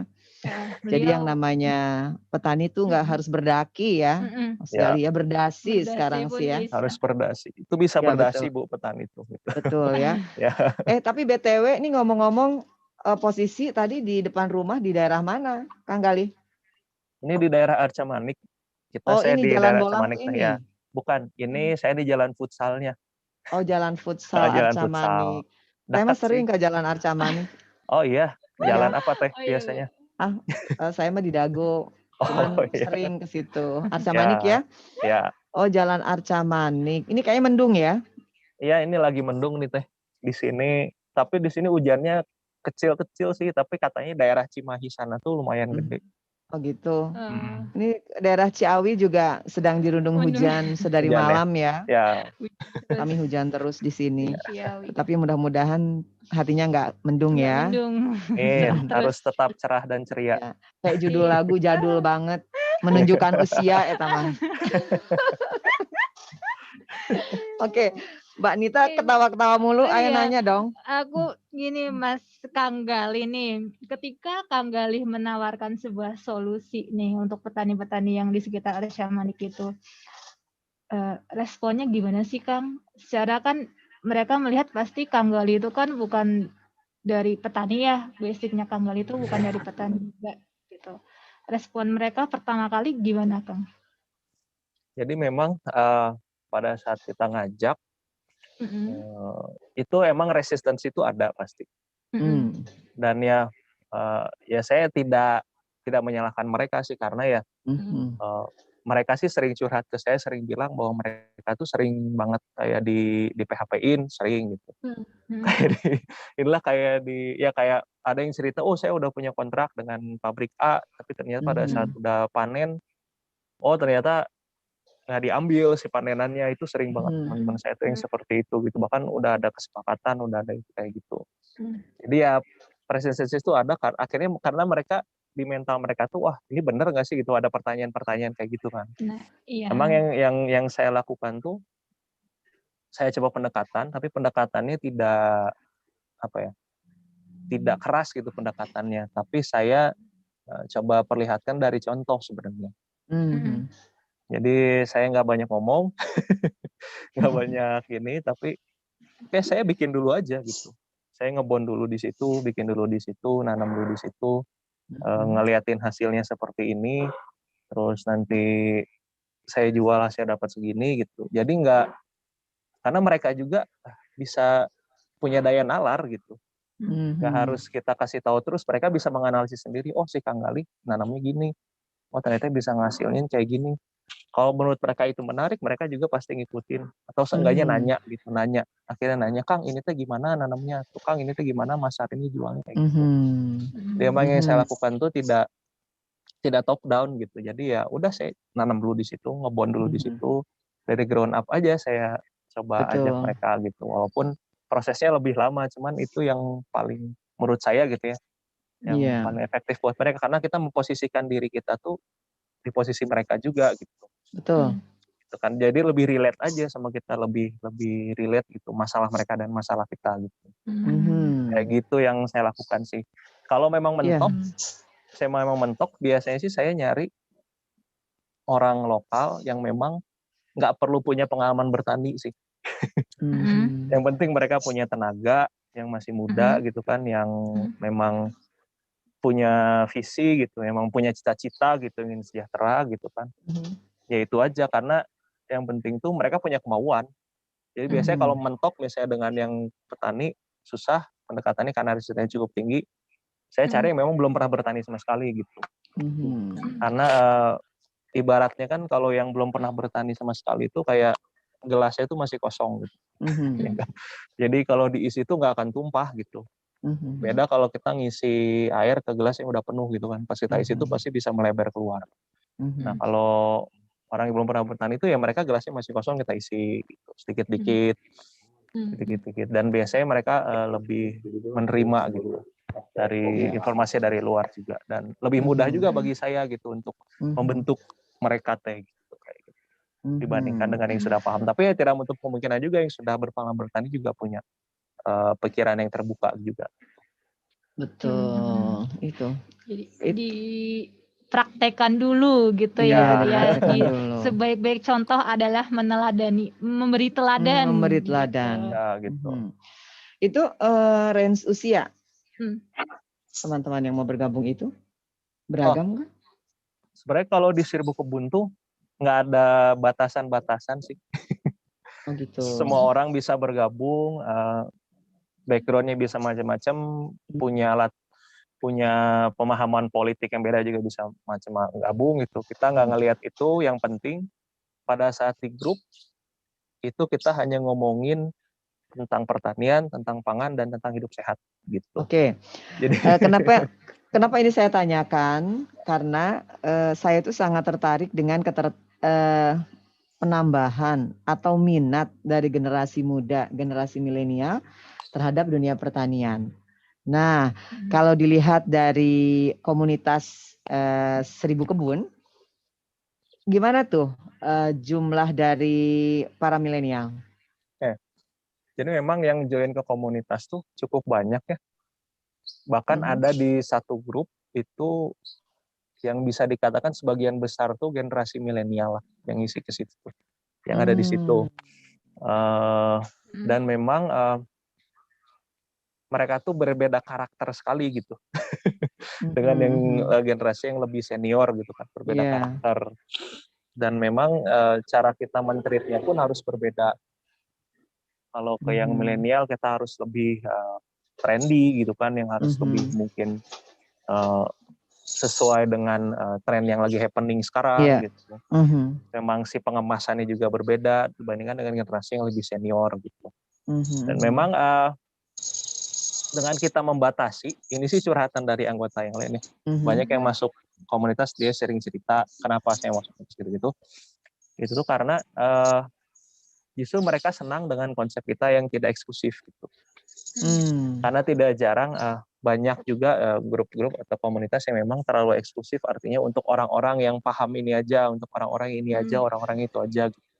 Jadi yang namanya petani itu nggak harus berdaki ya, Mas Gali ya, berdasi sekarang sih ya. Harus berdasi. Itu bisa Ya, berdasi betul. Bu petani itu. Gitu. Betul ya. Ya. Tapi BTW ini ngomong-ngomong posisi tadi di depan rumah di daerah mana, Kang Galih? Ini di daerah Arca Manik. Saya ini di Jalan daerah Bolang Arca Manik ini. ya. Bukan, ini saya di jalan futsalnya. Oh, jalan futsal Jalan Arca futsal. Manik. Saya mah sering ke jalan Arca Manik. Oh iya, jalan apa teh biasanya? Saya mah di Dago. Cuman sering ke situ. Arca Manik ya? Ya. Oh, jalan Arca Manik. Ini kayaknya mendung ya? Iya, ini lagi mendung nih teh di sini. Tapi di sini hujannya kecil-kecil sih, tapi katanya daerah Cimahi sana tuh lumayan gede. Oh gitu. Ini daerah Ciawi juga sedang dirundung hujan sedari malam ya. Ya. Kami hujan terus di sini. Tapi mudah-mudahan hatinya nggak mendung ya. Harus tetap cerah dan ceria. Ya. Kayak judul lagu jadul banget, menunjukkan usia teman. Oke, Mbak Nita ketawa-ketawa mulu, ayo nanya dong. Aku gini Mas Kang Galih nih, ketika Kang Galih menawarkan sebuah solusi nih untuk petani-petani yang di sekitar Arca Manik itu, responnya gimana sih Kang? Secara kan mereka melihat pasti Kang Galih itu kan bukan dari petani ya, basicnya Kang Galih itu bukan dari petani juga gitu. Respon mereka pertama kali gimana Kang? Jadi memang pada saat kita ngajak, itu emang resistensi itu ada pasti. Dan ya saya tidak menyalahkan mereka sih, karena ya mereka sih sering curhat ke saya, sering bilang bahwa mereka tuh sering banget kayak di PHP-in, sering gitu. Kayak ada yang cerita, oh saya udah punya kontrak dengan pabrik A, tapi ternyata pada saat udah panen, oh ternyata nggak diambil si panenannya. Itu sering banget teman-teman saya tuh yang seperti itu gitu. Bahkan udah ada kesepakatan, udah ada kayak gitu. Jadi ya resistensi itu ada, akhirnya karena mereka di mental mereka tuh, wah ini bener nggak sih gitu, ada pertanyaan-pertanyaan kayak gitu kan. Emang yang saya lakukan tuh, saya coba pendekatan, tapi pendekatannya tidak tidak keras gitu pendekatannya, tapi saya coba perlihatkan dari contoh sebenarnya. Jadi saya nggak banyak ngomong, nggak banyak ini, tapi kayak saya bikin dulu aja gitu. Saya ngebon dulu di situ, bikin dulu di situ, nanam dulu di situ, ngeliatin hasilnya seperti ini, terus nanti saya jual hasil dapat segini gitu. Jadi karena mereka juga bisa punya daya nalar gitu. Nggak harus kita kasih tahu terus, mereka bisa menganalisis sendiri. Oh si Kang Galih nanamnya gini, oh ternyata bisa ngasilin kayak gini. Kalau menurut mereka itu menarik, mereka juga pasti ngikutin. Atau seenggaknya nanya. Akhirnya nanya, Kang ini teh gimana nanamnya? Tuh Kang ini teh gimana masak ini jualnya kayak gitu. Dia emang yang saya lakukan tuh tidak top down gitu. Jadi ya udah saya nanam dulu di situ, ngebon dulu di situ. Dari ground up aja saya coba ajak mereka gitu. Walaupun prosesnya lebih lama, cuman itu yang paling menurut saya gitu ya, yang paling efektif buat mereka, karena kita memposisikan diri kita tuh di posisi mereka juga gitu. Betul. Gitu kan. Jadi lebih relate aja sama kita, lebih relate gitu masalah mereka dan masalah kita gitu. Kayak gitu yang saya lakukan sih. Kalau memang mentok, saya memang mentok, biasanya sih saya nyari orang lokal yang memang nggak perlu punya pengalaman bertani sih. Yang penting mereka punya tenaga, yang masih muda gitu kan, yang memang punya visi gitu, memang punya cita-cita gitu, ingin sejahtera gitu kan. Ya itu aja, karena yang penting tuh mereka punya kemauan. Jadi biasanya kalau mentok misalnya dengan yang petani, susah pendekatannya karena risikonya cukup tinggi. Saya cari yang memang belum pernah bertani sama sekali gitu. Karena ibaratnya kan kalau yang belum pernah bertani sama sekali itu kayak gelasnya itu masih kosong gitu. Ya kan? Jadi kalau diisi itu nggak akan tumpah gitu. Beda kalau kita ngisi air ke gelas yang udah penuh gitu kan. Pas kita isi itu pasti bisa melebar keluar. Nah kalau orang yang belum pernah bertani itu ya mereka gelasnya masih kosong, kita isi gitu, sedikit-dikit. Dan biasanya mereka lebih menerima gitu dari informasi dari luar juga, dan lebih mudah juga bagi saya gitu untuk membentuk mereka gitu kayak gitu, dibandingkan dengan yang sudah paham. Tapi ya tidak menutup kemungkinan juga yang sudah berpengalaman bertani juga punya pikiran yang terbuka juga. Betul, itu. Jadi dipraktekkan dulu gitu ya. Sebaik-baik contoh adalah meneladani, memberi teladan. Memberi teladan. Gitu. Ya, gitu. Itu range usia teman-teman yang mau bergabung itu beragam kan? Sebenarnya kalau di Seribu Kebun tuh nggak ada batasan-batasan sih. Gitu. Semua orang bisa bergabung, background-nya bisa macam-macam, punya pemahaman politik yang beda juga bisa macam gabung gitu. Kita nggak ngelihat itu, yang penting pada saat di grup itu kita hanya ngomongin tentang pertanian, tentang pangan, dan tentang hidup sehat gitu. Oke. Jadi kenapa ini saya tanyakan? Karena saya itu sangat tertarik dengan penambahan atau minat dari generasi muda, generasi milenial terhadap dunia pertanian. Nah, kalau dilihat dari komunitas Seribu Kebun, gimana tuh jumlah dari para milenial? Jadi memang yang join ke komunitas tuh cukup banyak ya. Bahkan ada di satu grup itu yang bisa dikatakan sebagian besar tuh generasi milenial lah yang isi ke situ, yang ada di situ. Dan memang mereka tuh berbeda karakter sekali gitu dengan yang generasi yang lebih senior gitu kan, berbeda karakter. Dan memang cara kita men-treatnya pun harus berbeda. Kalau ke yang milenial kita harus lebih trendy gitu kan, yang harus lebih mungkin sesuai dengan tren yang lagi happening sekarang gitu. Memang si pengemasannya juga berbeda dibandingkan dengan generasi yang lebih senior gitu. Dan memang dengan kita membatasi, ini sih curhatan dari anggota yang lainnya. Banyak yang masuk komunitas dia sering cerita kenapa saya masuk gitu. Itu tuh karena justru mereka senang dengan konsep kita yang tidak eksklusif gitu. Karena tidak jarang banyak juga grup-grup atau komunitas yang memang terlalu eksklusif, artinya untuk orang-orang yang paham ini aja, untuk orang-orang ini aja, orang-orang itu aja gitu.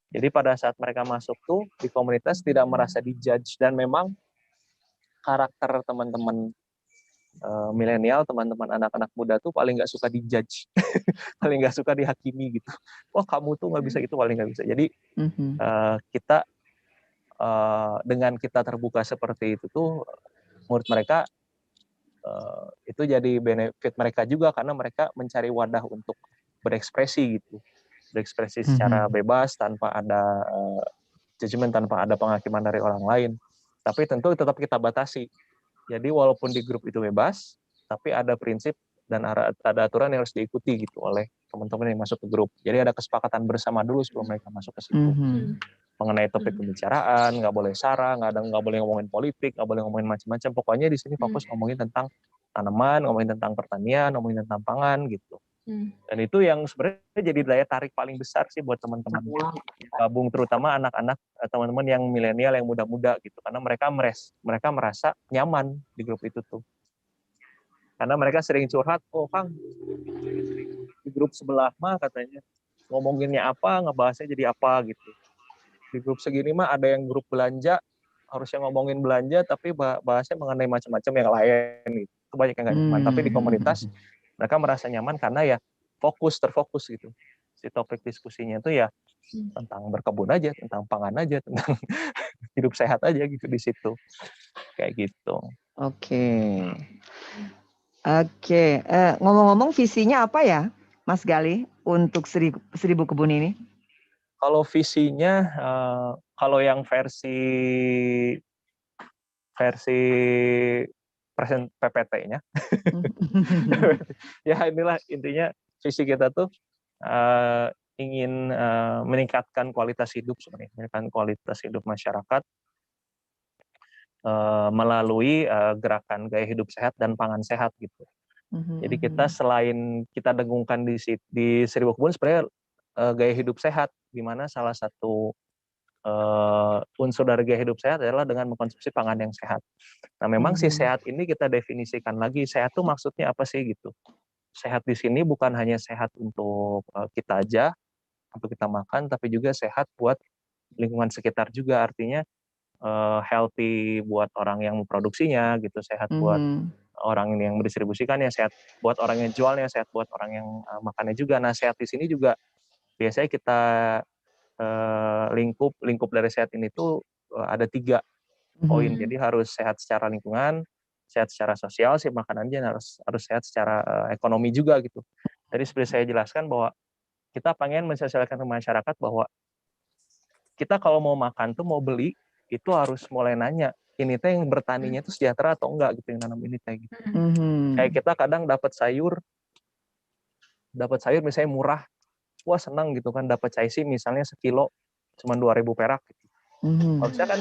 Jadi pada saat mereka masuk tuh di komunitas tidak merasa dijudge, dan memang karakter teman-teman milenial, teman-teman anak-anak muda tuh paling nggak suka dijudge, paling nggak suka dihakimi gitu. Wah kamu tuh nggak bisa gitu, paling nggak bisa. Jadi kita dengan kita terbuka seperti itu tuh, menurut mereka itu jadi benefit mereka juga, karena mereka mencari wadah untuk berekspresi gitu, berekspresi secara bebas tanpa ada judgement, tanpa ada penghakiman dari orang lain. Tapi tentu tetap kita batasi. Jadi walaupun di grup itu bebas, tapi ada prinsip dan ada aturan yang harus diikuti gitu oleh teman-teman yang masuk ke grup. Jadi ada kesepakatan bersama dulu sebelum mereka masuk ke situ. Mengenai topik pembicaraan, nggak boleh sara, nggak boleh ngomongin politik, nggak boleh ngomongin macam-macam. Pokoknya di sini fokus ngomongin tentang tanaman, ngomongin tentang pertanian, ngomongin tentang pangan gitu. Dan itu yang sebenarnya jadi daya tarik paling besar sih buat teman-teman gabung, terutama anak-anak, teman-teman yang milenial, yang muda-muda gitu, karena mereka merasa nyaman di grup itu tuh. Karena mereka sering curhat, oh Kang, di grup sebelah mah katanya ngomonginnya apa, ngebahasnya jadi apa gitu. Di grup segini mah ada yang grup belanja, harusnya ngomongin belanja, tapi bahasnya mengenai macam-macam yang lain. Gitu. Itu banyak yang nggak nyaman. Tapi di komunitas mereka merasa nyaman karena ya terfokus gitu. Si topik diskusinya itu ya tentang berkebun aja, tentang pangan aja, tentang hidup sehat aja gitu di situ. Kayak gitu. Oke. Ngomong-ngomong visinya apa ya, Mas Galih, untuk seribu kebun ini? Kalau visinya, kalau yang versi present PPT-nya, ya inilah intinya visi kita tuh ingin meningkatkan kualitas hidup sebenarnya, meningkatkan kualitas hidup masyarakat melalui gerakan gaya hidup sehat dan pangan sehat gitu. Jadi kita selain kita dengungkan di Seribu Kebun sebenarnya gaya hidup sehat, di mana salah satu unsur dari gaya hidup sehat adalah dengan mengkonsumsi pangan yang sehat. Nah, memang si sehat ini kita definisikan lagi, sehat itu maksudnya apa sih gitu. Sehat di sini bukan hanya sehat untuk kita aja, untuk kita makan, tapi juga sehat buat lingkungan sekitar juga, artinya healthy buat orang yang memproduksinya gitu, sehat buat orang yang mendistribusikannya, sehat buat orang yang jualnya, sehat buat orang yang makannya juga. Nah, sehat di sini juga biasanya kita lingkup dari sehat ini tuh ada 3 poin. Jadi harus sehat secara lingkungan, sehat secara sosial, si makanannya harus sehat secara ekonomi juga gitu. Jadi seperti saya jelaskan bahwa kita pengen mensosialisasikan ke masyarakat bahwa kita kalau mau makan tuh mau beli itu harus mulai nanya, ini teh yang bertaninya itu sejahtera atau enggak gitu, yang nanam ini teh gitu. Kayak kita kadang dapat sayur misalnya murah, wah senang gitu kan, dapat caisi misalnya sekilo cuma 2.000 perak gitu. Harusnya kan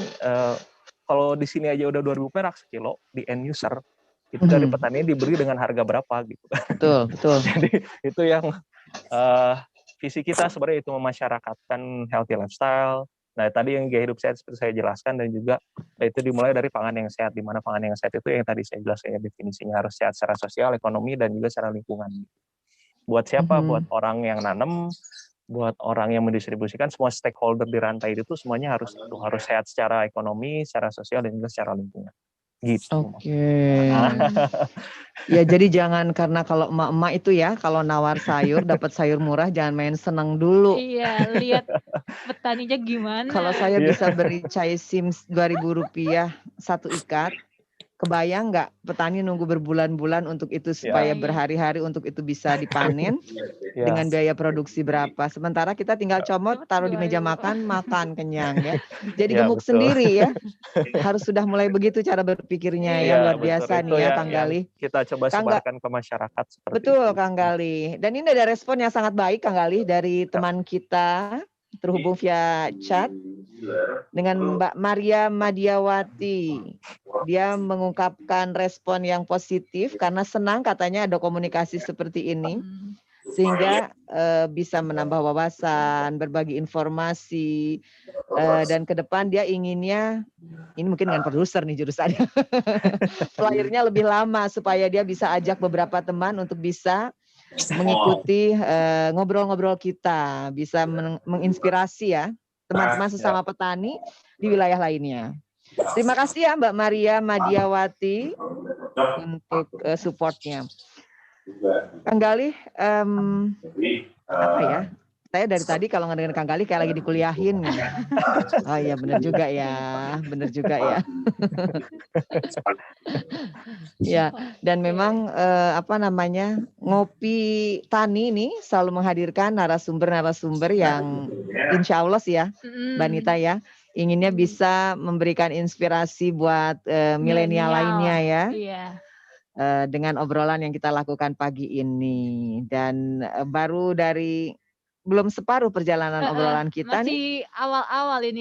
kalau di sini aja udah 2.000 perak sekilo, di end user itu dari petani dibeli dengan harga berapa gitu kan. Betul. Jadi itu yang visi kita sebenarnya, itu memasyarakatkan healthy lifestyle. Nah, tadi yang gaya hidup sehat seperti saya jelaskan, dan juga itu dimulai dari pangan yang sehat, di mana pangan yang sehat itu yang tadi saya jelaskan ya, definisinya harus sehat secara sosial, ekonomi, dan juga secara lingkungan. Buat siapa? Buat orang yang nanam, buat orang yang mendistribusikan, semua stakeholder di rantai itu semuanya harus sehat secara ekonomi, secara sosial, dan juga secara lingkungan. Gitu. Oke. Ya, jadi jangan karena kalau emak-emak itu ya, kalau nawar sayur dapat sayur murah, jangan main seneng dulu. Iya, lihat petaninya gimana. Kalau saya bisa beri caisim 2.000 rupiah 1 ikat, kebayang nggak petani nunggu berbulan-bulan untuk itu, supaya berhari-hari untuk itu bisa dipanen dengan biaya produksi berapa. Sementara kita tinggal comot, taruh di meja makan kenyang ya. Jadi gemuk sendiri ya. Harus sudah mulai begitu cara berpikirnya ya, luar biasa nih ya Kang Galih. Kita coba sebarkan ke masyarakat seperti betul itu. Kang Galih. Dan ini ada respon yang sangat baik Kang Galih dari teman kita terhubung via chat dengan Mbak Maria Madiawati. Dia mengungkapkan respon yang positif karena senang katanya ada komunikasi seperti ini, sehingga bisa menambah wawasan, berbagi informasi, dan ke depan dia inginnya, ini mungkin dengan produser nih jurusannya, flyernya lebih lama supaya dia bisa ajak beberapa teman untuk bisa mengikuti ngobrol-ngobrol kita, bisa menginspirasi ya teman-teman sesama petani di wilayah lainnya. Terima kasih ya Mbak Maria Madiawati untuk supportnya. Kang Galih, apa ya? Saya dari tadi kalau ngedengerin Kang Galih kayak lagi dikuliahin. Oh iya, benar juga ya. Ya, dan memang ngopi tani ini selalu menghadirkan narasumber yang insya Allah sih ya, Mbak Nita ya, inginnya bisa memberikan inspirasi buat milenial lainnya ya. Iya. Dengan obrolan yang kita lakukan pagi ini, dan baru dari belum separuh perjalanan obrolan kita nih.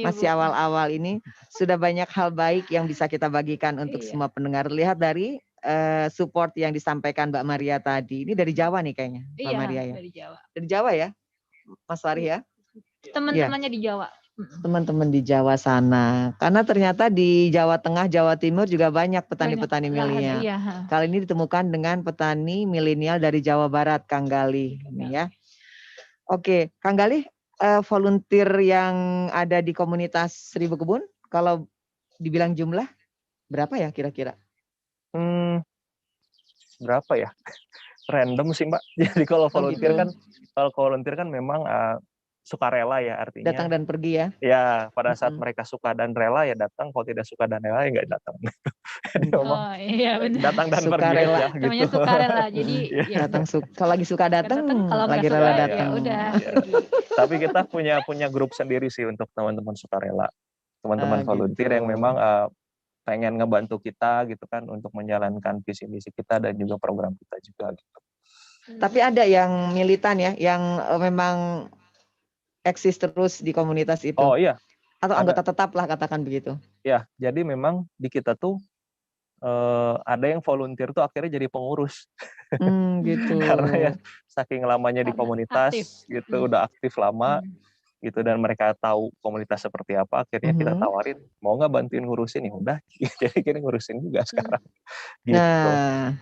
Masih awal-awal ini sudah banyak hal baik yang bisa kita bagikan untuk semua pendengar. Lihat dari support yang disampaikan Mbak Maria tadi. Ini dari Jawa nih kayaknya, Mbak Maria ya. Dari Jawa ya, Mas Fahri ya. Teman-temannya di Jawa. teman-teman di Jawa sana. Karena ternyata di Jawa Tengah, Jawa Timur juga banyak petani-petani milenial. Iya. Kali ini ditemukan dengan petani milenial dari Jawa Barat, Kang Galih. Ini ya. Oke, Kang Galih, volunteer yang ada di komunitas Seribu Kebun, kalau dibilang jumlah, berapa ya kira-kira? Berapa ya? Random sih Mbak. Jadi kalau volunteer kan memang sukarela ya, artinya datang dan pergi ya. Ya, pada saat mereka suka dan rela ya datang, kalau tidak suka dan rela ya nggak datang. Oh iya benar. Datang dan pergi Sukarela. aja Namanya gitu. sukarela. Jadi ya Datang kalau lagi suka datang, kalau nggak lagi suka, rela ya datang. udah. Ya. Tapi kita punya grup sendiri sih untuk teman-teman sukarela, teman-teman volunteer yang memang pengen ngebantu kita gitu kan untuk menjalankan visi misi kita dan juga program kita juga gitu. Tapi ada yang militan ya, yang memang eksis terus di komunitas itu. Oh iya. Atau anggota tetap lah katakan begitu. Ya, jadi memang di kita tuh ada yang volunteer tuh akhirnya jadi pengurus. Gitu. Karena ya saking lamanya di komunitas gitu, udah aktif lama gitu, dan mereka tahu komunitas seperti apa, akhirnya kita tawarin, mau nggak bantuin ngurusin? Ya udah, jadi kita ngurusin juga sekarang. Gitu. Nah,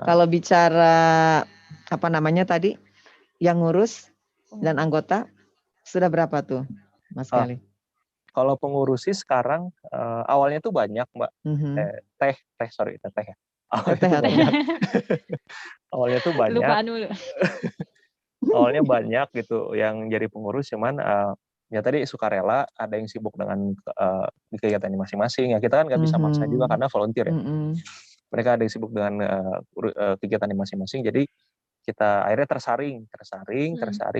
kalau bicara apa namanya tadi, yang ngurus dan anggota sudah berapa tuh, Mas Galih? Kalau pengurus sih sekarang awalnya tuh banyak Mbak. Teh ya. Awalnya tuh banyak. Awalnya banyak gitu yang jadi pengurus, cuman ya tadi sukarela, ada yang sibuk dengan kegiatannya masing-masing. Ya kita kan nggak bisa maksa juga karena volunteer ya. Mereka ada yang sibuk dengan kegiatannya masing-masing. Jadi kita akhirnya tersaring.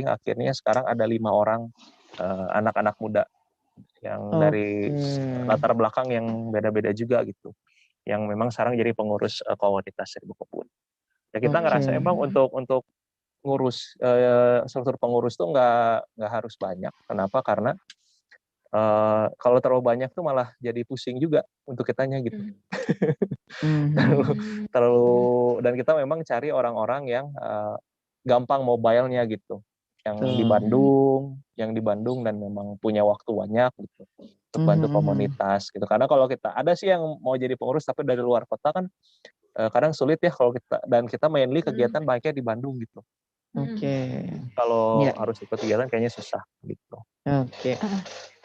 Akhirnya sekarang ada 5 orang anak-anak muda yang dari latar belakang yang beda-beda juga gitu, yang memang sekarang jadi pengurus komunitas Seribu Kebun. Ya kita ngerasa emang untuk ngurus struktur pengurus tuh nggak harus banyak. Kenapa? Karena kalau terlalu banyak tuh malah jadi pusing juga untuk kitanya gitu. Dan kita memang cari orang-orang yang gampang mobile-nya gitu, yang di Bandung dan memang punya waktu banyak gitu untuk bantu komunitas gitu. Karena kalau kita ada sih yang mau jadi pengurus tapi dari luar kota kan kadang sulit ya kalau kita mainly kegiatan banyaknya di Bandung gitu. Kalau harus ikut kegiatan kayaknya susah gitu.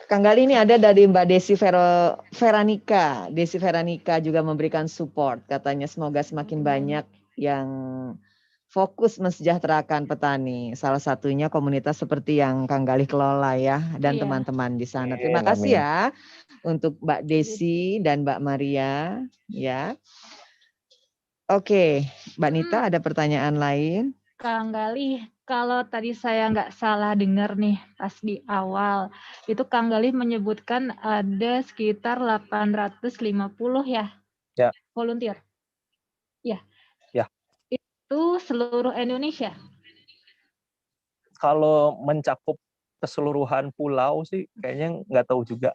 Kang Galih, ini ada dari Mbak Desi Veranika. Desi Veranika juga memberikan support. Katanya semoga semakin banyak yang fokus mensejahterakan petani. Salah satunya komunitas seperti yang Kang Galih kelola ya, dan teman-teman di sana. Terima kasih ya untuk Mbak Desi dan Mbak Maria ya. Oke, Mbak Nita ada pertanyaan lain? Kang Galih, kalau tadi saya nggak salah dengar nih pas di awal, itu Kang Galih menyebutkan ada sekitar 850 ya? Ya. Volunteer? Ya. Ya. Itu seluruh Indonesia? Kalau mencakup keseluruhan pulau sih kayaknya nggak tahu juga.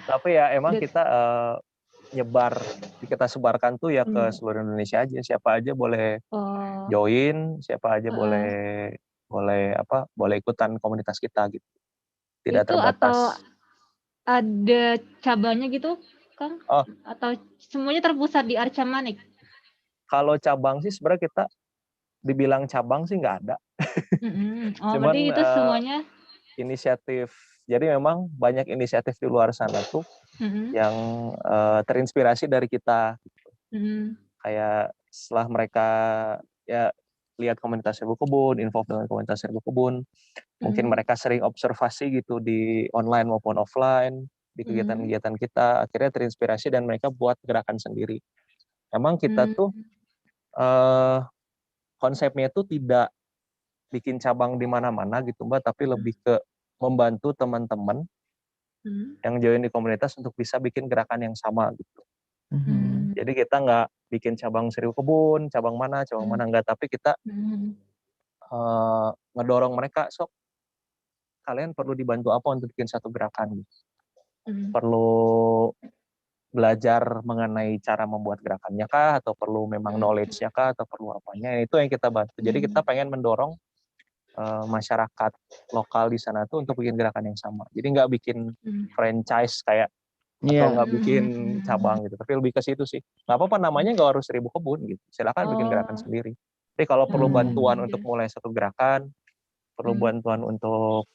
Tapi ya emang kita kita sebarkan tuh ya ke seluruh Indonesia aja. Siapa aja boleh join, siapa aja boleh ikutan komunitas kita gitu. Tidak itu terbatas. Atau ada cabangnya gitu, Kang? Atau semuanya terpusat di Arca Manik? Kalau cabang sih sebenarnya kita dibilang cabang sih nggak ada. Cuman itu semuanya inisiatif. Jadi memang banyak inisiatif di luar sana tuh yang terinspirasi dari kita. Kayak setelah mereka ya lihat komunitas Seribu Kebun, involve dengan komunitas Seribu Kebun, mungkin mereka sering observasi gitu di online maupun offline di kegiatan-kegiatan kita, akhirnya terinspirasi dan mereka buat gerakan sendiri. Emang kita tuh konsepnya tuh tidak bikin cabang di mana-mana gitu Mbak, tapi lebih ke membantu teman-teman yang join di komunitas untuk bisa bikin gerakan yang sama gitu. Jadi kita nggak bikin cabang Seribu Kebun, cabang mana enggak, tapi kita ngedorong mereka, sok kalian perlu dibantu apa untuk bikin satu gerakan gitu. Perlu belajar mengenai cara membuat gerakannya kah, atau perlu memang knowledge-nya kah, atau perlu apanya, itu yang kita bantu. Jadi kita pengen mendorong masyarakat lokal di sana tuh untuk bikin gerakan yang sama. Jadi nggak bikin franchise kayak atau nggak bikin cabang gitu, tapi lebih ke situ sih. Nggak apa-apa namanya nggak harus 1000 kebun gitu. Silakan bikin gerakan sendiri. Tapi kalau perlu bantuan untuk mulai satu gerakan, perlu bantuan untuk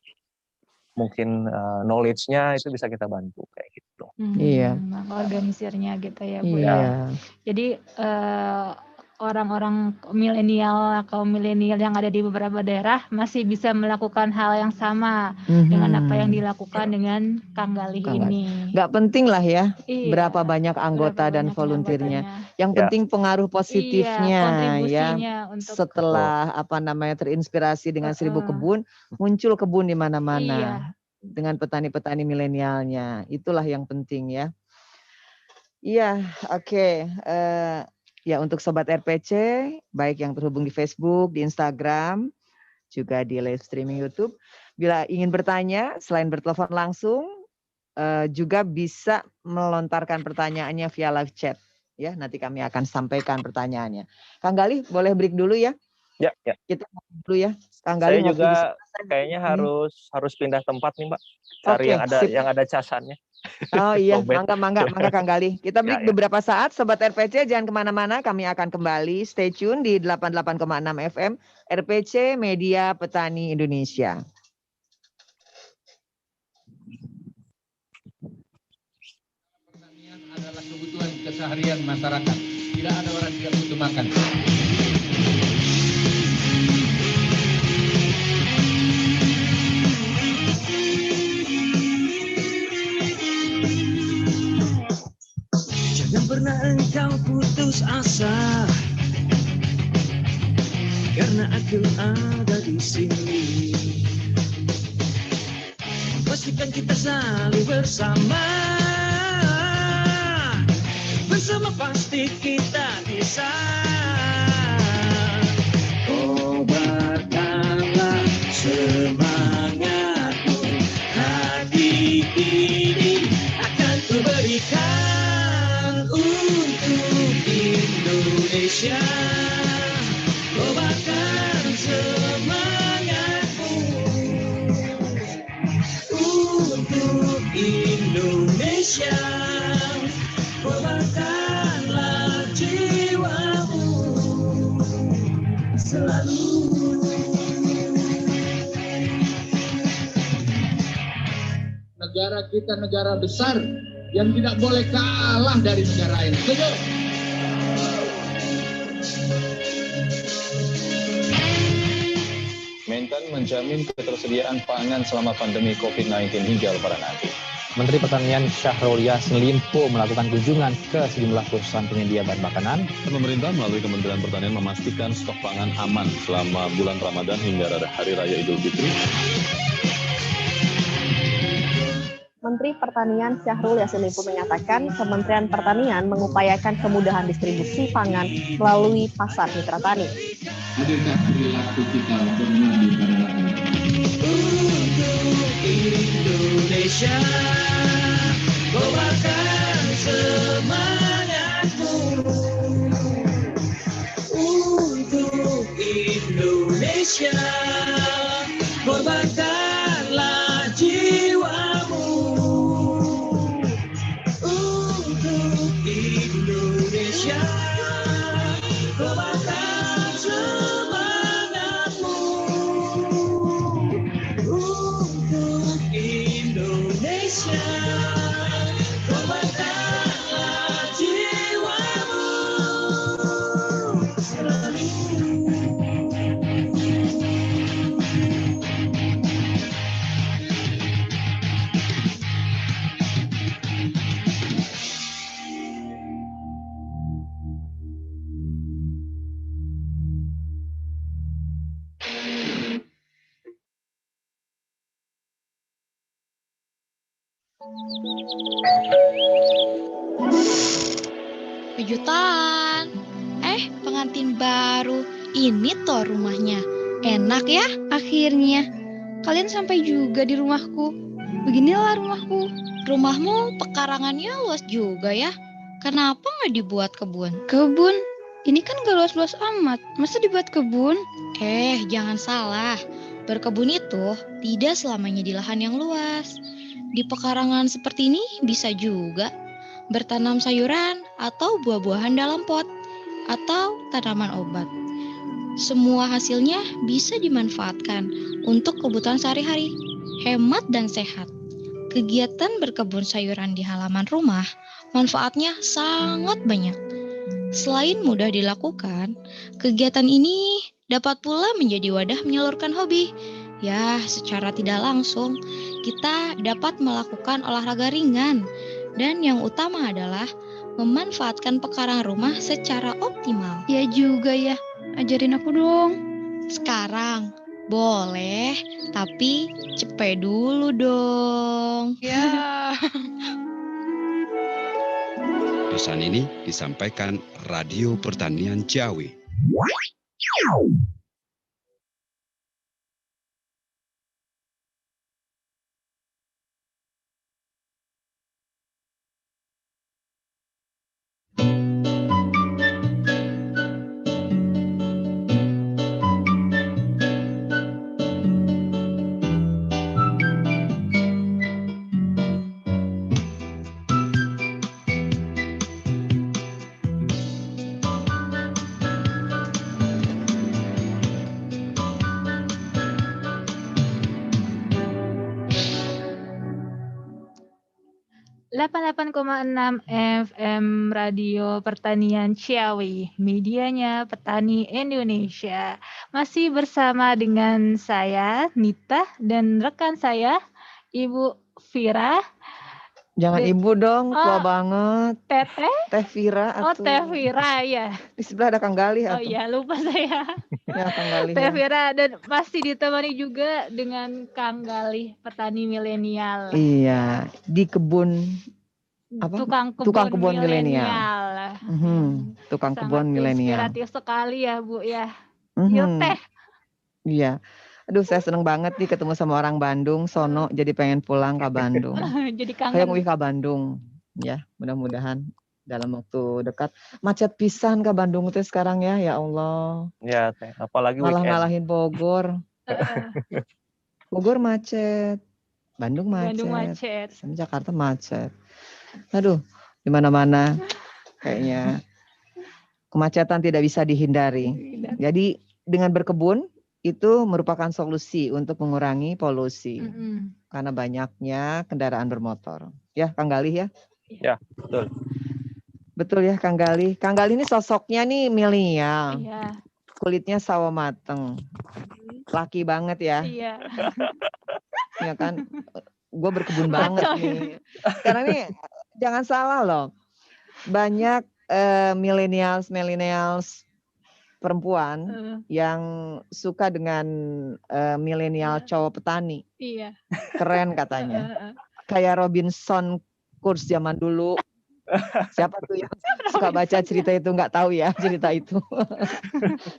mungkin knowledge-nya itu bisa kita bantu kayak gitu. Iya. Organisirnya gitu ya Bu. Iya. Jadi orang-orang milenial, kaum milenial yang ada di beberapa daerah masih bisa melakukan hal yang sama dengan apa yang dilakukan dengan Kang Galih ini. Nggak penting lah ya berapa Iya, banyak anggota dan volunteernya. Yang Ya. penting pengaruh positifnya kontribusinya ya. untuk Setelah terinspirasi dengan 1000 kebun, muncul kebun di mana-mana dengan petani-petani milenialnya. Itulah yang penting ya. Iya, oke. Ya untuk Sobat RPC, baik yang terhubung di Facebook, di Instagram, juga di live streaming YouTube. Bila ingin bertanya, selain bertelepon langsung, juga bisa melontarkan pertanyaannya via live chat. Ya, nanti kami akan sampaikan pertanyaannya. Kang Galih, boleh break dulu ya? Ya. Kita break dulu ya. Kang Galih Saya juga kayaknya harus pindah tempat nih Mbak. Cari yang ada casannya. Oh iya, mangga Kang Galih. Kita break beberapa saat, Sobat RPC jangan kemana-mana, kami akan kembali stay tune di 88,6 FM RPC Media Petani Indonesia. Pertanian adalah kebutuhan keseharian masyarakat. Tidak ada orang yang butuh makan. Jangan pernah engkau putus asa, karena aku ada di sini. Pastikan kita selalu bersama, bersama pasti kita bisa. Obatkanlah semangatmu, hati ini akan kuberikan untuk Indonesia. Obatkan semangatmu untuk Indonesia. Obatkanlah jiwamu selalu. Negara kita negara besar yang tidak boleh kalah dari negara lain. Setuju? Mentan menjamin ketersediaan pangan selama pandemi COVID-19 hingga lebaran nanti. Menteri Pertanian Syahrul Yassin Limpo melakukan kunjungan ke sejumlah perusahaan penyedia bahan makanan. Pemerintah melalui Kementerian Pertanian memastikan stok pangan aman selama bulan Ramadan hingga Hari Raya Idul Fitri. Menteri Pertanian Syahrul Yassin Limpo menyatakan Kementerian Pertanian mengupayakan kemudahan distribusi pangan melalui pasar mitra tani. Hadirkan perilaku kita untuk mengabdi pada rakyat. Untuk Indonesia, kobarkan semangatmu. Untuk Indonesia, korbankanlah jiwamu. Untuk Indonesia, korbankan semangatmu. Untuk Indonesia, korbankanlah jiwamu selalu. Kejutan. Pengantin baru. Ini toh rumahnya. Enak ya akhirnya. Kalian sampai juga di rumahku. Beginilah rumahku. Rumahmu pekarangannya luas juga ya. Kenapa nggak dibuat kebun? Kebun? Ini kan gak luas-luas amat. Masa dibuat kebun? Jangan salah. Berkebun itu tidak selamanya di lahan yang luas. Di pekarangan seperti ini bisa juga bertanam sayuran atau buah-buahan dalam pot atau tanaman obat. Semua hasilnya bisa dimanfaatkan untuk kebutuhan sehari-hari, hemat dan sehat. Kegiatan berkebun sayuran di halaman rumah manfaatnya sangat banyak. Selain mudah dilakukan, kegiatan ini dapat pula menjadi wadah menyalurkan hobi. Ya, secara tidak langsung, kita dapat melakukan olahraga ringan. Dan yang utama adalah memanfaatkan pekarangan rumah secara optimal. Ya juga ya, ajarin aku dong. Sekarang, boleh, tapi cepet dulu dong. Ya. Pesan ini disampaikan Radio Pertanian Ciawi. .6 FM Radio Pertanian Ciawi, medianya Petani Indonesia. Masih bersama dengan saya, Nita, dan rekan saya, Ibu Vira. Jangan ibu dong, tua banget. Teh Vira. Oh, Teh Vira, ya. Di sebelah ada Kang Galih. Oh iya, lupa saya. Ya, Kang Galih. Teh Ya. Vira, dan masih ditemani juga dengan Kang Galih, petani milenial. Iya, di kebun apa? Tukang kebun milenial. Tukang kebun milenial. Inspiratif sekali ya, Bu ya. Yuk, Teh. Iya. Aduh, saya seneng banget nih ketemu sama orang Bandung, sono jadi pengen pulang ke Bandung. Jadi kangen. Hayang wih ke Bandung. Ya, mudah-mudahan dalam waktu dekat. Macet pisan ke Bandung itu sekarang ya, ya Allah. Ya, Teh. Apalagi malah weekend. ngalahin Bogor. Bogor macet. Bandung macet. Sama Jakarta macet. Aduh, di mana-mana kayaknya kemacetan tidak bisa dihindari. Jadi dengan berkebun itu merupakan solusi untuk mengurangi polusi. Karena banyaknya kendaraan bermotor. Ya, Kang Galih ya? Ya, betul. Betul ya, Kang Galih. Kang Galih ini sosoknya nih milenial. Iya. Kulitnya sawo mateng. Laki banget ya. Iya. Ya kan? Gue berkebun banget nih. Karena nih, jangan salah loh. Banyak millennials perempuan yang suka dengan milenial cowok petani. Iya. Keren katanya. Kayak Robinson Kurs zaman dulu. Siapa tuh yang suka baca cerita itu, nggak tahu ya cerita itu.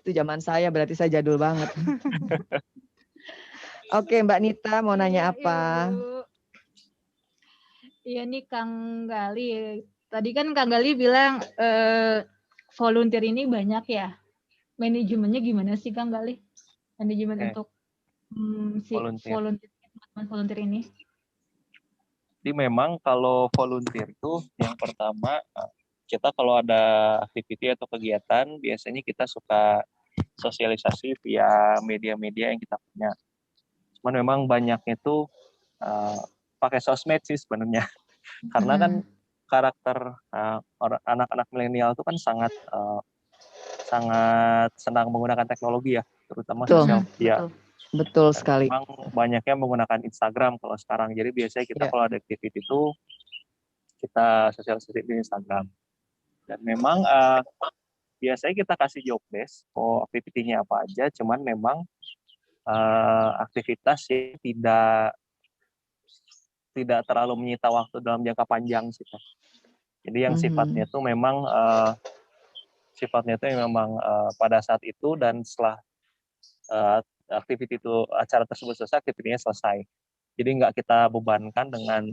Itu zaman saya, berarti saya jadul banget. Oke, Mbak Nita mau nanya apa? Iya nih Kang Gali. Tadi kan Kang Gali bilang volunteer ini banyak ya. Manajemennya gimana sih Kang Gali? Manajemen untuk si volunteer ini? Jadi memang kalau volunteer itu yang pertama kita kalau ada activity atau kegiatan biasanya kita suka sosialisasi via media-media yang kita punya. Cuman memang banyaknya itu pakai sosmed sih sebenarnya. Karena kan karakter anak-anak milenial itu kan sangat senang menggunakan teknologi ya, terutama sosial media. Betul sekali. Memang banyaknya menggunakan Instagram kalau sekarang. Jadi biasanya kita kalau ada activity itu kita sosialisasi di Instagram. Dan memang biasanya kita kasih job desk, activity-nya apa aja. Cuman memang aktivitas yang tidak terlalu menyita waktu dalam jangka panjang sih. Jadi yang sifatnya itu memang pada saat itu dan setelah aktiviti itu acara tersebut selesai, aktivitinya selesai. Jadi nggak kita bebankan dengan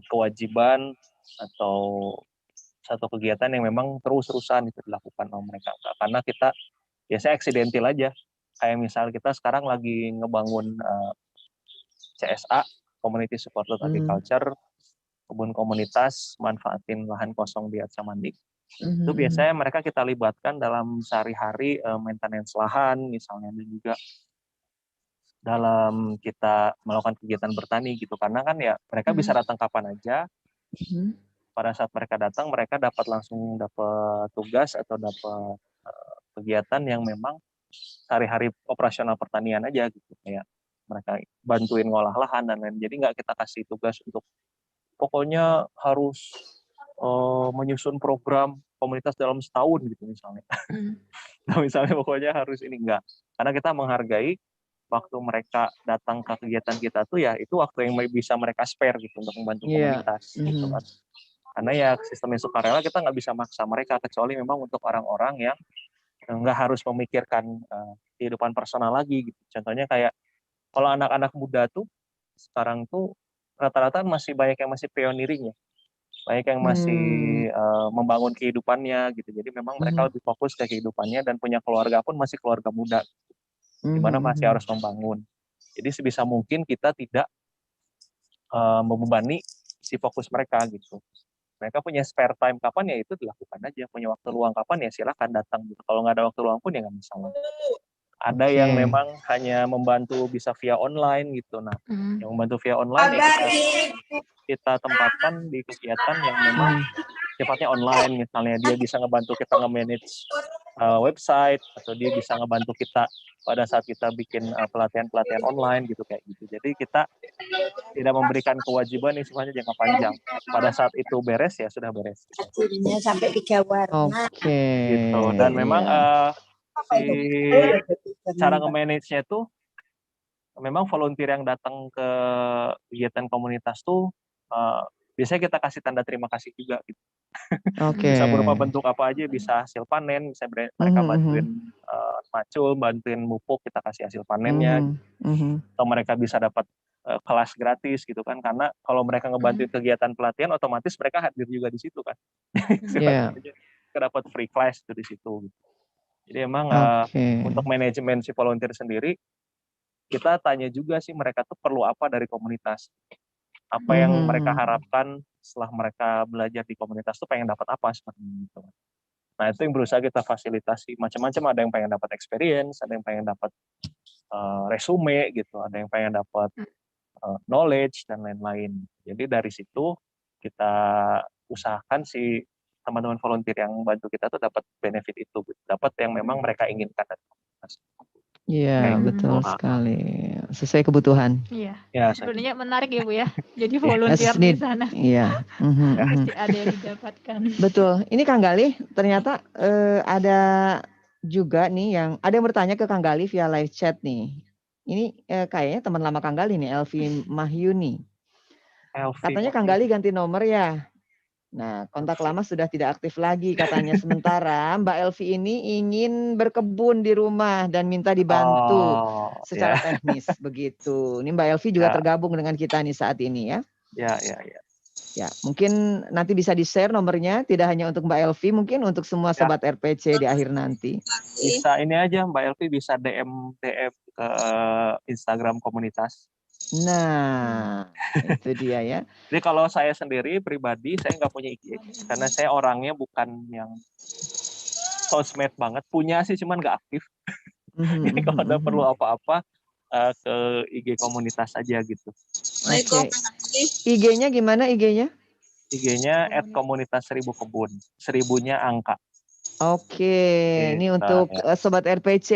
kewajiban atau satu kegiatan yang memang terus-terusan itu dilakukan oleh mereka. Karena kita biasanya accidental aja. Kayak misal kita sekarang lagi ngebangun CSA, Community Supported Agriculture, kebun komunitas, manfaatin lahan kosong di Arca Mandi. Itu biasanya mereka kita libatkan dalam sehari-hari maintenance lahan misalnya, dan juga dalam kita melakukan kegiatan bertani gitu. Karena kan ya mereka bisa datang kapan aja. Pada saat mereka datang, mereka langsung dapat tugas atau dapat kegiatan yang memang sehari-hari operasional pertanian aja gitu. Kayak mereka bantuin ngolah lahan dan lain. Jadi nggak kita kasih tugas untuk pokoknya harus menyusun program komunitas dalam setahun gitu misalnya. Nah misalnya pokoknya harus ini, enggak. Karena kita menghargai waktu mereka datang ke kegiatan kita tuh ya itu waktu yang bisa mereka spare gitu untuk membantu komunitas gitu kan. Karena ya sistem sukarela kita nggak bisa maksa mereka, kecuali memang untuk orang-orang yang nggak harus memikirkan kehidupan personal lagi gitu. Contohnya kayak kalau anak-anak muda tuh sekarang tuh rata-rata masih banyak yang masih pioneering ya. Banyak yang masih membangun kehidupannya gitu. Jadi memang mereka lebih fokus ke kehidupannya dan punya keluarga pun masih keluarga muda. Di mana masih harus membangun. Jadi sebisa mungkin kita tidak membebani si fokus mereka gitu. Mereka punya spare time kapan ya itu dilakukan aja. Punya waktu luang kapan ya silakan datang gitu. Kalau nggak ada waktu luang pun ya nggak masalah. Ada yang memang hanya membantu bisa via online gitu. Nah, yang membantu via online ya kita tempatkan di kegiatan yang memang sifatnya online. Misalnya dia bisa ngebantu kita nge-manage website, atau dia bisa ngebantu kita pada saat kita bikin pelatihan-pelatihan online gitu kayak gitu. Jadi kita tidak memberikan kewajiban yang sifatnya jangka panjang. Pada saat itu beres ya sudah beres. Hasilnya sampai 3 warna. Gitu. Dan memang cara nge-manage-nya tuh memang volunteer yang datang ke kegiatan komunitas tuh biasanya kita kasih tanda terima kasih juga gitu. Bisa berupa bentuk apa aja, bisa hasil panen, bisa mereka bantuin macul, bantuin mupuk, kita kasih hasil panennya. Atau mereka bisa dapat kelas gratis gitu kan, karena kalau mereka ngebantuin kegiatan pelatihan otomatis mereka hadir juga di situ kan. Mereka dapat free class di situ. Jadi emang untuk manajemen si volunteer sendiri kita tanya juga sih mereka tuh perlu apa dari komunitas. Apa yang mereka harapkan setelah mereka belajar di komunitas tuh pengen dapat apa seperti itu. Nah itu yang berusaha kita fasilitasi. Macam-macam, ada yang pengen dapat experience, ada yang pengen dapat resume gitu, ada yang pengen dapat knowledge dan lain-lain. Jadi dari situ kita usahakan si teman-teman volunteer yang bantu kita tuh dapat benefit itu, dapat yang memang mereka inginkan. Iya, betul sekali. Sesuai kebutuhan. Iya. Sebenarnya menarik ya Bu ya. Jadi volunteer di sana. Iya. Pasti ada yang didapatkan. Betul. Ini Kang Galih ternyata ada juga nih yang ada yang bertanya ke Kang Galih via live chat nih. Ini kayaknya teman lama Kang Galih nih, Elvi Mahyuni. Katanya Kang Galih ganti nomor ya. Nah, kontak lama sudah tidak aktif lagi katanya. Sementara Mbak Elvi ini ingin berkebun di rumah dan minta dibantu secara teknis begitu. Ini Mbak Elvi juga tergabung dengan kita nih saat ini ya. Ya, mungkin nanti bisa di-share nomornya, tidak hanya untuk Mbak Elvi, mungkin untuk semua sobat RPC di akhir nanti. Bisa ini aja Mbak Elvi, bisa DM ke Instagram komunitas. Nah, itu dia ya. Jadi kalau saya sendiri pribadi, saya nggak punya IG. Karena saya orangnya bukan yang sosmed banget. Punya sih, cuman nggak aktif. Jadi kalau ada perlu apa-apa, ke IG komunitas aja gitu. Okay. IG-nya gimana IG-nya? IG-nya @komunitas1000kebun. 1000-nya angka. Oke, ini untuk sobat RPC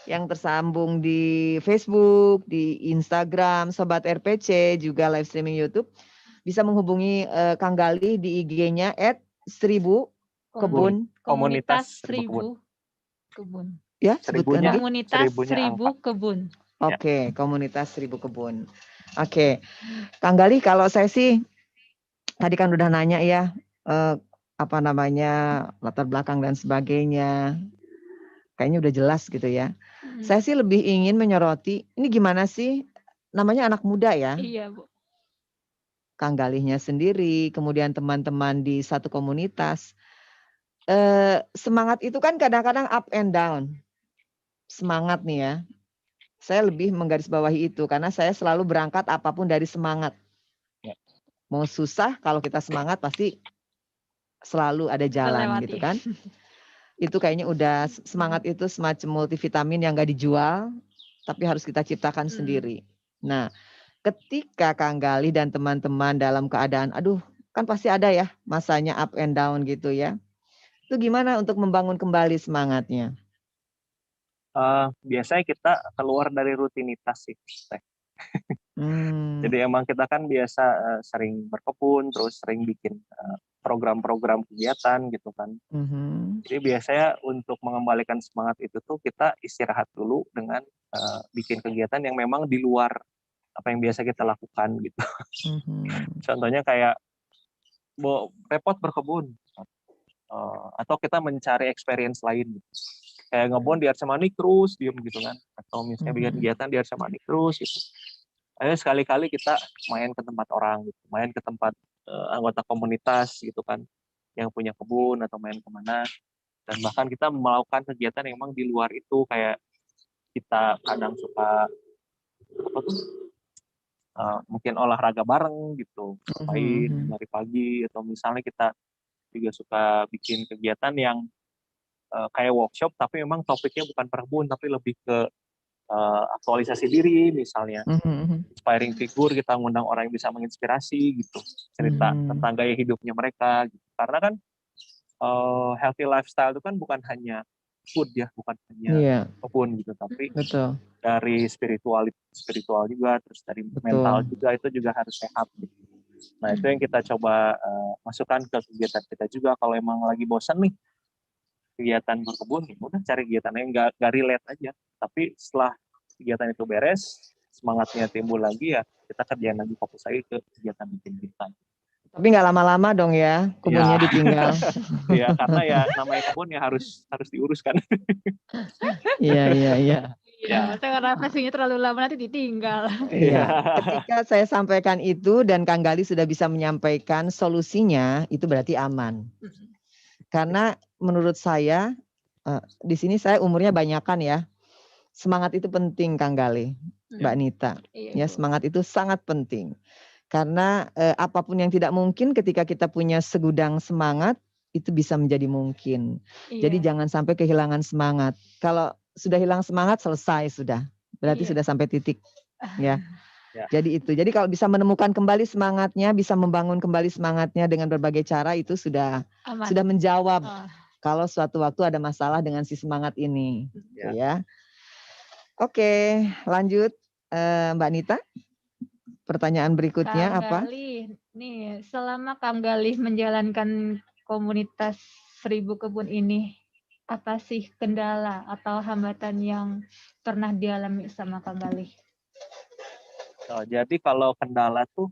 yang tersambung di Facebook, di Instagram, Sobat RPC, juga live streaming YouTube, bisa menghubungi Kang Galih di IG-nya @1000kebun. Komunitas 1000 kebun. Ya, sebutkan komunitas 1000 kebun. Oke, komunitas 1000 kebun. Oke, Kang Galih, kalau saya sih tadi kan udah nanya ya, apa namanya, latar belakang dan sebagainya. Kayaknya udah jelas gitu ya. Saya sih lebih ingin menyoroti, ini gimana sih, namanya anak muda ya. Iya, Bu. Kang Galihnya sendiri, kemudian teman-teman di satu komunitas. Semangat itu kan kadang-kadang up and down. semangat nih ya. Saya lebih menggarisbawahi itu karena saya selalu berangkat apapun dari semangat. Mau susah, kalau kita semangat pasti selalu ada jalan gitu kan. Itu kayaknya udah semangat itu semacam multivitamin yang gak dijual, tapi harus kita ciptakan sendiri. Nah, ketika Kang Gali dan teman-teman dalam keadaan, aduh, kan pasti ada ya masanya up and down gitu ya. Itu gimana untuk membangun kembali semangatnya? Biasanya kita keluar dari rutinitas sih. Jadi emang kita kan biasa sering berkebun, terus sering bikin program-program kegiatan gitu kan. Jadi biasanya untuk mengembalikan semangat itu tuh kita istirahat dulu dengan bikin kegiatan yang memang di luar apa yang biasa kita lakukan gitu. Contohnya kayak repot berkebun, atau kita mencari experience lain gitu. Kayak ngebon di Arca Manik terus diem gitu kan, atau misalnya bikin kegiatan di Arca Manik terus gitu. Ayo sekali-kali kita main ke tempat orang gitu, main ke tempat anggota komunitas gitu kan, yang punya kebun atau main kemana, dan bahkan kita melakukan kegiatan yang memang di luar itu, kayak kita kadang suka apa tuh, mungkin olahraga bareng gitu, main dari pagi, atau misalnya kita juga suka bikin kegiatan yang kayak workshop tapi memang topiknya bukan perkebun tapi lebih ke aktualisasi diri misalnya, inspiring figure, kita ngundang orang yang bisa menginspirasi gitu, cerita tentang gaya hidupnya mereka gitu. Karena kan healthy lifestyle itu kan bukan hanya food ya, bukan hanya kebun gitu, tapi dari spiritual juga, terus dari mental juga, itu juga harus sehat gitu. Nah itu yang kita coba masukkan ke kegiatan kita juga. Kalau emang lagi bosan nih kegiatan berkebun, udah cari kegiatan yang nggak relate aja. Tapi setelah kegiatan itu beres, semangatnya timbul lagi, ya kita kerjain lagi, fokus lagi ke kegiatan bikin kita. Tapi nggak lama-lama dong ya, kebunnya ditinggal. Iya, karena ya namanya kebun ya harus diuruskan. Iya. Iya, maksudnya karena pastinya terlalu lama nanti ditinggal. Iya, ketika saya sampaikan itu dan Kang Gali sudah bisa menyampaikan solusinya, itu berarti aman. Karena menurut saya, di sini saya umurnya banyakan ya, semangat itu penting Kang Gali, Mbak Nita. Ya, semangat itu sangat penting. Karena apapun yang tidak mungkin ketika kita punya segudang semangat, itu bisa menjadi mungkin. Jadi jangan sampai kehilangan semangat. Kalau sudah hilang semangat, selesai sudah. Berarti sudah sampai titik. Ya. Jadi itu. Jadi kalau bisa menemukan kembali semangatnya, bisa membangun kembali semangatnya dengan berbagai cara, itu sudah menjawab kalau suatu waktu ada masalah dengan si semangat ini. Gitu ya. Oke, lanjut Mbak Nita. Pertanyaan berikutnya apa? Nih, selama Kang Gali menjalankan komunitas 1000 kebun ini, apa sih kendala atau hambatan yang pernah dialami sama Kang Gali? Jadi kalau kendala tuh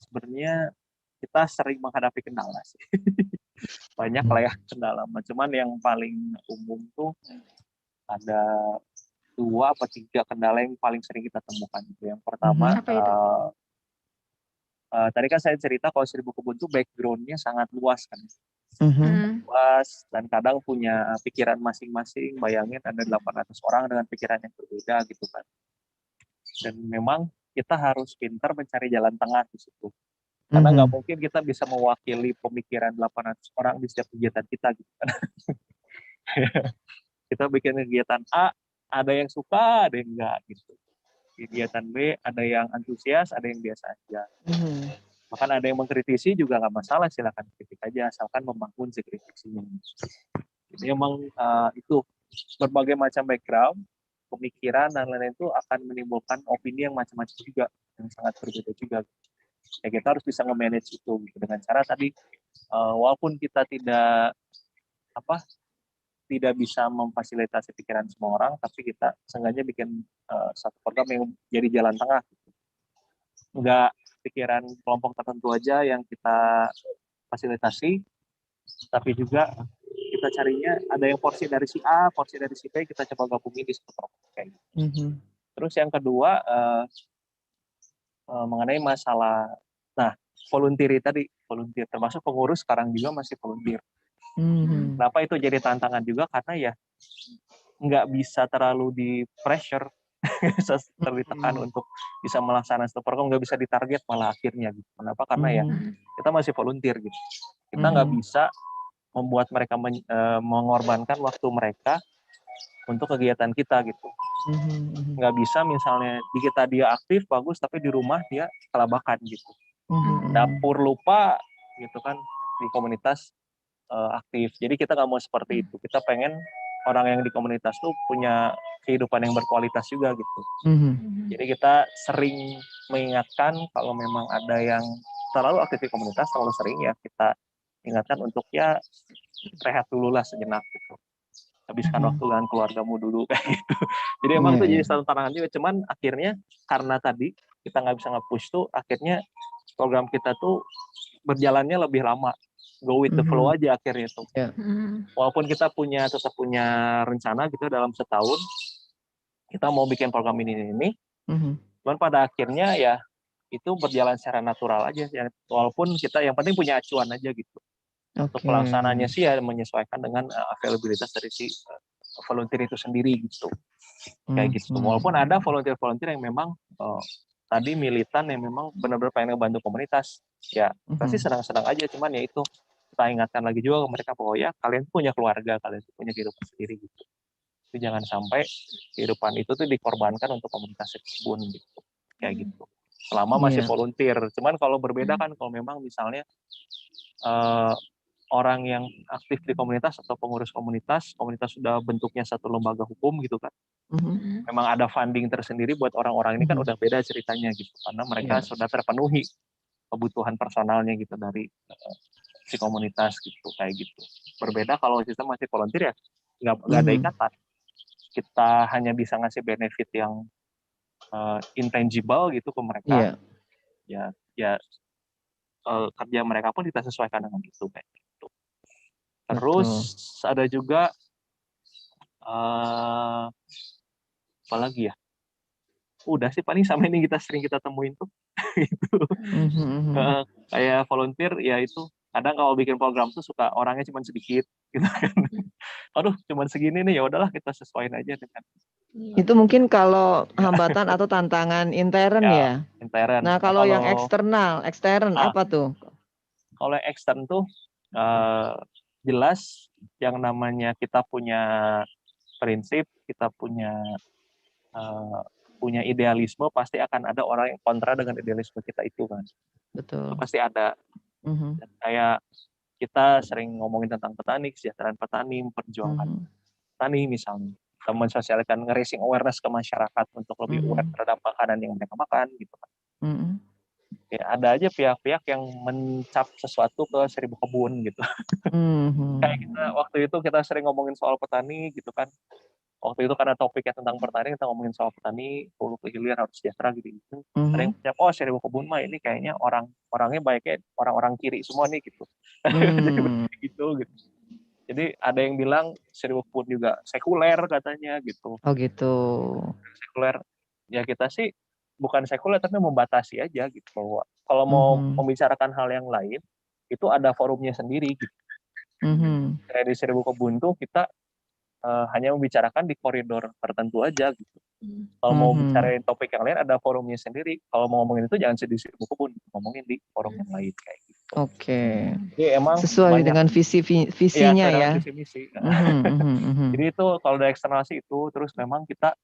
sebenarnya kita sering menghadapi kendala sih. Banyak lah ya kendala. Cuman yang paling umum tuh ada 2 atau 3 kendala yang paling sering kita temukan. Yang pertama, tadi kan saya cerita kalau 1000 kebun tuh background-nya sangat luas kan. Luas, dan kadang punya pikiran masing-masing. Bayangin ada 800 orang dengan pikiran yang berbeda gitu kan. Dan memang kita harus pintar mencari jalan tengah di situ. Karena nggak mungkin kita bisa mewakili pemikiran 800 orang di setiap kegiatan kita gitu kan. Kita bikin kegiatan A, ada yang suka, ada yang enggak gitu. Kegiatan B, ada yang antusias, ada yang biasa aja. Bahkan ada yang mengkritisi juga nggak masalah, silakan kritik aja, asalkan membangun si kritiknya. Jadi emang itu berbagai macam background, pemikiran dan lain-lain itu akan menimbulkan opini yang macam-macam juga, yang sangat berbeda juga. Ya kita harus bisa nge-manage itu gitu, dengan cara tadi walaupun kita tidak bisa memfasilitasi pikiran semua orang, tapi kita seenggaknya bikin satu program yang jadi jalan tengah. Gitu. Enggak pikiran kelompok tertentu aja yang kita fasilitasi, tapi juga kita carinya ada yang porsi dari si A, porsi dari si B, kita coba gabungin di satu program kayak gitu. Terus yang kedua mengenai masalah, volunteer tadi, volunteer termasuk pengurus sekarang juga masih volunteer. Kenapa itu jadi tantangan juga? Karena ya nggak bisa terlalu di pressure, bisa ditekan untuk bisa melaksanakan satu program, nggak bisa ditarget malah akhirnya gitu. Kenapa? Karena ya kita masih volunteer gitu. Kita nggak bisa membuat mereka mengorbankan waktu mereka untuk kegiatan kita gitu. Nggak bisa misalnya di kita dia aktif bagus tapi di rumah dia kelabakan gitu. Dapur lupa gitu kan di komunitas aktif. Jadi kita nggak mau seperti itu. Kita pengen orang yang di komunitas tuh punya kehidupan yang berkualitas juga gitu. Jadi kita sering mengingatkan kalau memang ada yang terlalu aktif di komunitas, terlalu sering ya kita ingatkan untuk ya rehat dulu lah sejenak gitu. Habiskan waktu dengan keluargamu dulu kayak gitu. Jadi emang itu jadi satu tantangan juga. Cuman akhirnya karena tadi kita nggak bisa nge-push tuh, akhirnya program kita tuh berjalannya lebih lama. Go with the flow aja akhirnya tuh. Walaupun kita tetap punya rencana gitu dalam setahun kita mau bikin program ini. Cuman pada akhirnya ya itu berjalan secara natural aja ya. Walaupun kita yang penting punya acuan aja gitu. Untuk pelaksanaannya sih ya menyesuaikan dengan availabilitas dari si volunteer itu sendiri gitu. Kayak gitu. Walaupun ada volunteer yang memang tadi militan yang memang benar-benar pengen ngebantu komunitas. Ya, pasti senang-senang aja, cuman ya itu kita ingatkan lagi juga ke mereka bahwa ya kalian punya keluarga, kalian punya kehidupan sendiri gitu. Jadi jangan sampai kehidupan itu tuh dikorbankan untuk komunitas kebun gitu. Kayak gitu. Selama masih volunteer. Cuman kalau berbeda kan kalau memang misalnya orang yang aktif di komunitas atau pengurus komunitas sudah bentuknya satu lembaga hukum gitu kan. Memang ada funding tersendiri buat orang-orang ini kan udah beda ceritanya gitu. Karena mereka sudah terpenuhi kebutuhan personalnya gitu dari si komunitas gitu, kayak gitu. Berbeda kalau sistem masih volunteer ya nggak ada ikatan. Kita hanya bisa ngasih benefit yang intangible gitu ke mereka. Ya kerja mereka pun kita sesuaikan dengan itu kayak gitu. Terus ada juga apa lagi ya? Udah sih paling sama ini sering kita temuin tuh. Gitu. Kayak volunteer ya itu kadang kalau bikin program tuh suka orangnya cuma sedikit gitu kan. Aduh cuma segini nih, ya udahlah kita sesuaiin aja dengan itu mungkin kalau hambatan atau tantangan intern ya. Intern. Nah kalau yang ekstern apa tuh? Kalau yang ekstern tuh jelas yang namanya kita punya prinsip, kita punya idealisme, pasti akan ada orang yang kontra dengan idealisme kita itu kan. Betul. Itu pasti ada. Dan kayak kita sering ngomongin tentang petani, kesejahteraan petani, memperjuangkan petani misalnya. Kita mensosialisasikan nge-raising awareness ke masyarakat untuk lebih aware terhadap makanan yang mereka makan gitu kan. Ya, ada aja pihak-pihak yang mencap sesuatu ke Seribu Kebun gitu. Kayak waktu itu kita sering ngomongin soal petani gitu kan. Waktu itu karena topiknya tentang pertanian, kita ngomongin soal petani, hulu ke hilir harus sejahtera gitu. Ada yang mencap, Seribu Kebun mah ini kayaknya orangnya baiknya orang-orang kiri semua nih gitu. gitu. Jadi ada yang bilang Seribu Kebun juga sekuler katanya gitu. Oh gitu. Sekuler, ya kita sih bukan sekuler tapi membatasi aja gitu. Bahwa kalau mau membicarakan hal yang lain itu ada forumnya sendiri gitu. Kayak di Seribu Kebun tuh kita hanya membicarakan di koridor tertentu aja gitu. Kalau mau bicarain topik yang lain ada forumnya sendiri. Kalau mau ngomongin itu jangan di Seribu Kebun, ngomongin di forum yang lain kayak gitu. Oke. Jadi emang sesuai dengan visinya ya. Visi misi. Jadi itu kalau dari eksternal sih itu, terus memang kita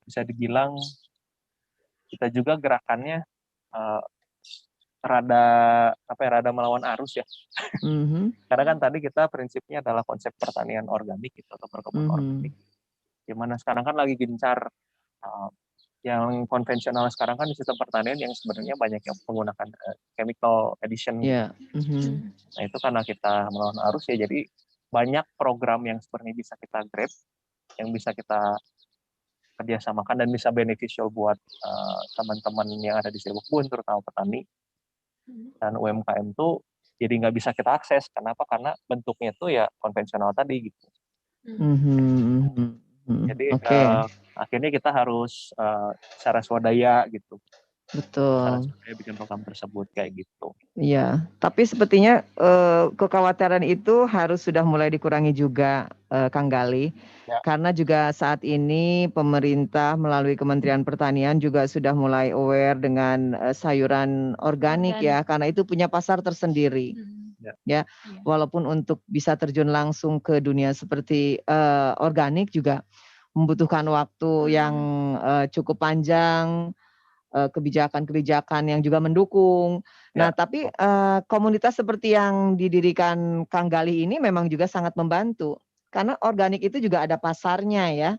bisa dibilang kita juga gerakannya rada melawan arus ya. Karena kan tadi kita prinsipnya adalah konsep pertanian organik gitu, atau perkebunan organik. Gimana sekarang kan lagi gencar yang konvensional sekarang kan di sistem pertanian yang sebenarnya banyak yang menggunakan chemical addition. Nah itu karena kita melawan arus ya, jadi banyak program yang sebenarnya bisa kita grab, yang bisa kita kerjasamakan dan bisa beneficial buat teman-teman yang ada di Seribu Kebun, terutama petani dan UMKM tuh jadi nggak bisa kita akses. Kenapa? Karena bentuknya tuh ya konvensional tadi gitu. Jadi akhirnya kita harus secara swadaya gitu Betul. Saya bikin program tersebut kayak gitu. Iya, tapi sepertinya kekhawatiran itu harus sudah mulai dikurangi juga, Kang Gali. Ya. Karena juga saat ini pemerintah melalui Kementerian Pertanian juga sudah mulai aware dengan sayuran organik ya, karena itu punya pasar tersendiri. Ya, walaupun untuk bisa terjun langsung ke dunia seperti organik juga membutuhkan waktu yang cukup panjang, kebijakan-kebijakan yang juga mendukung. Nah, tapi komunitas seperti yang didirikan Kang Gali ini memang juga sangat membantu. Karena organik itu juga ada pasarnya ya.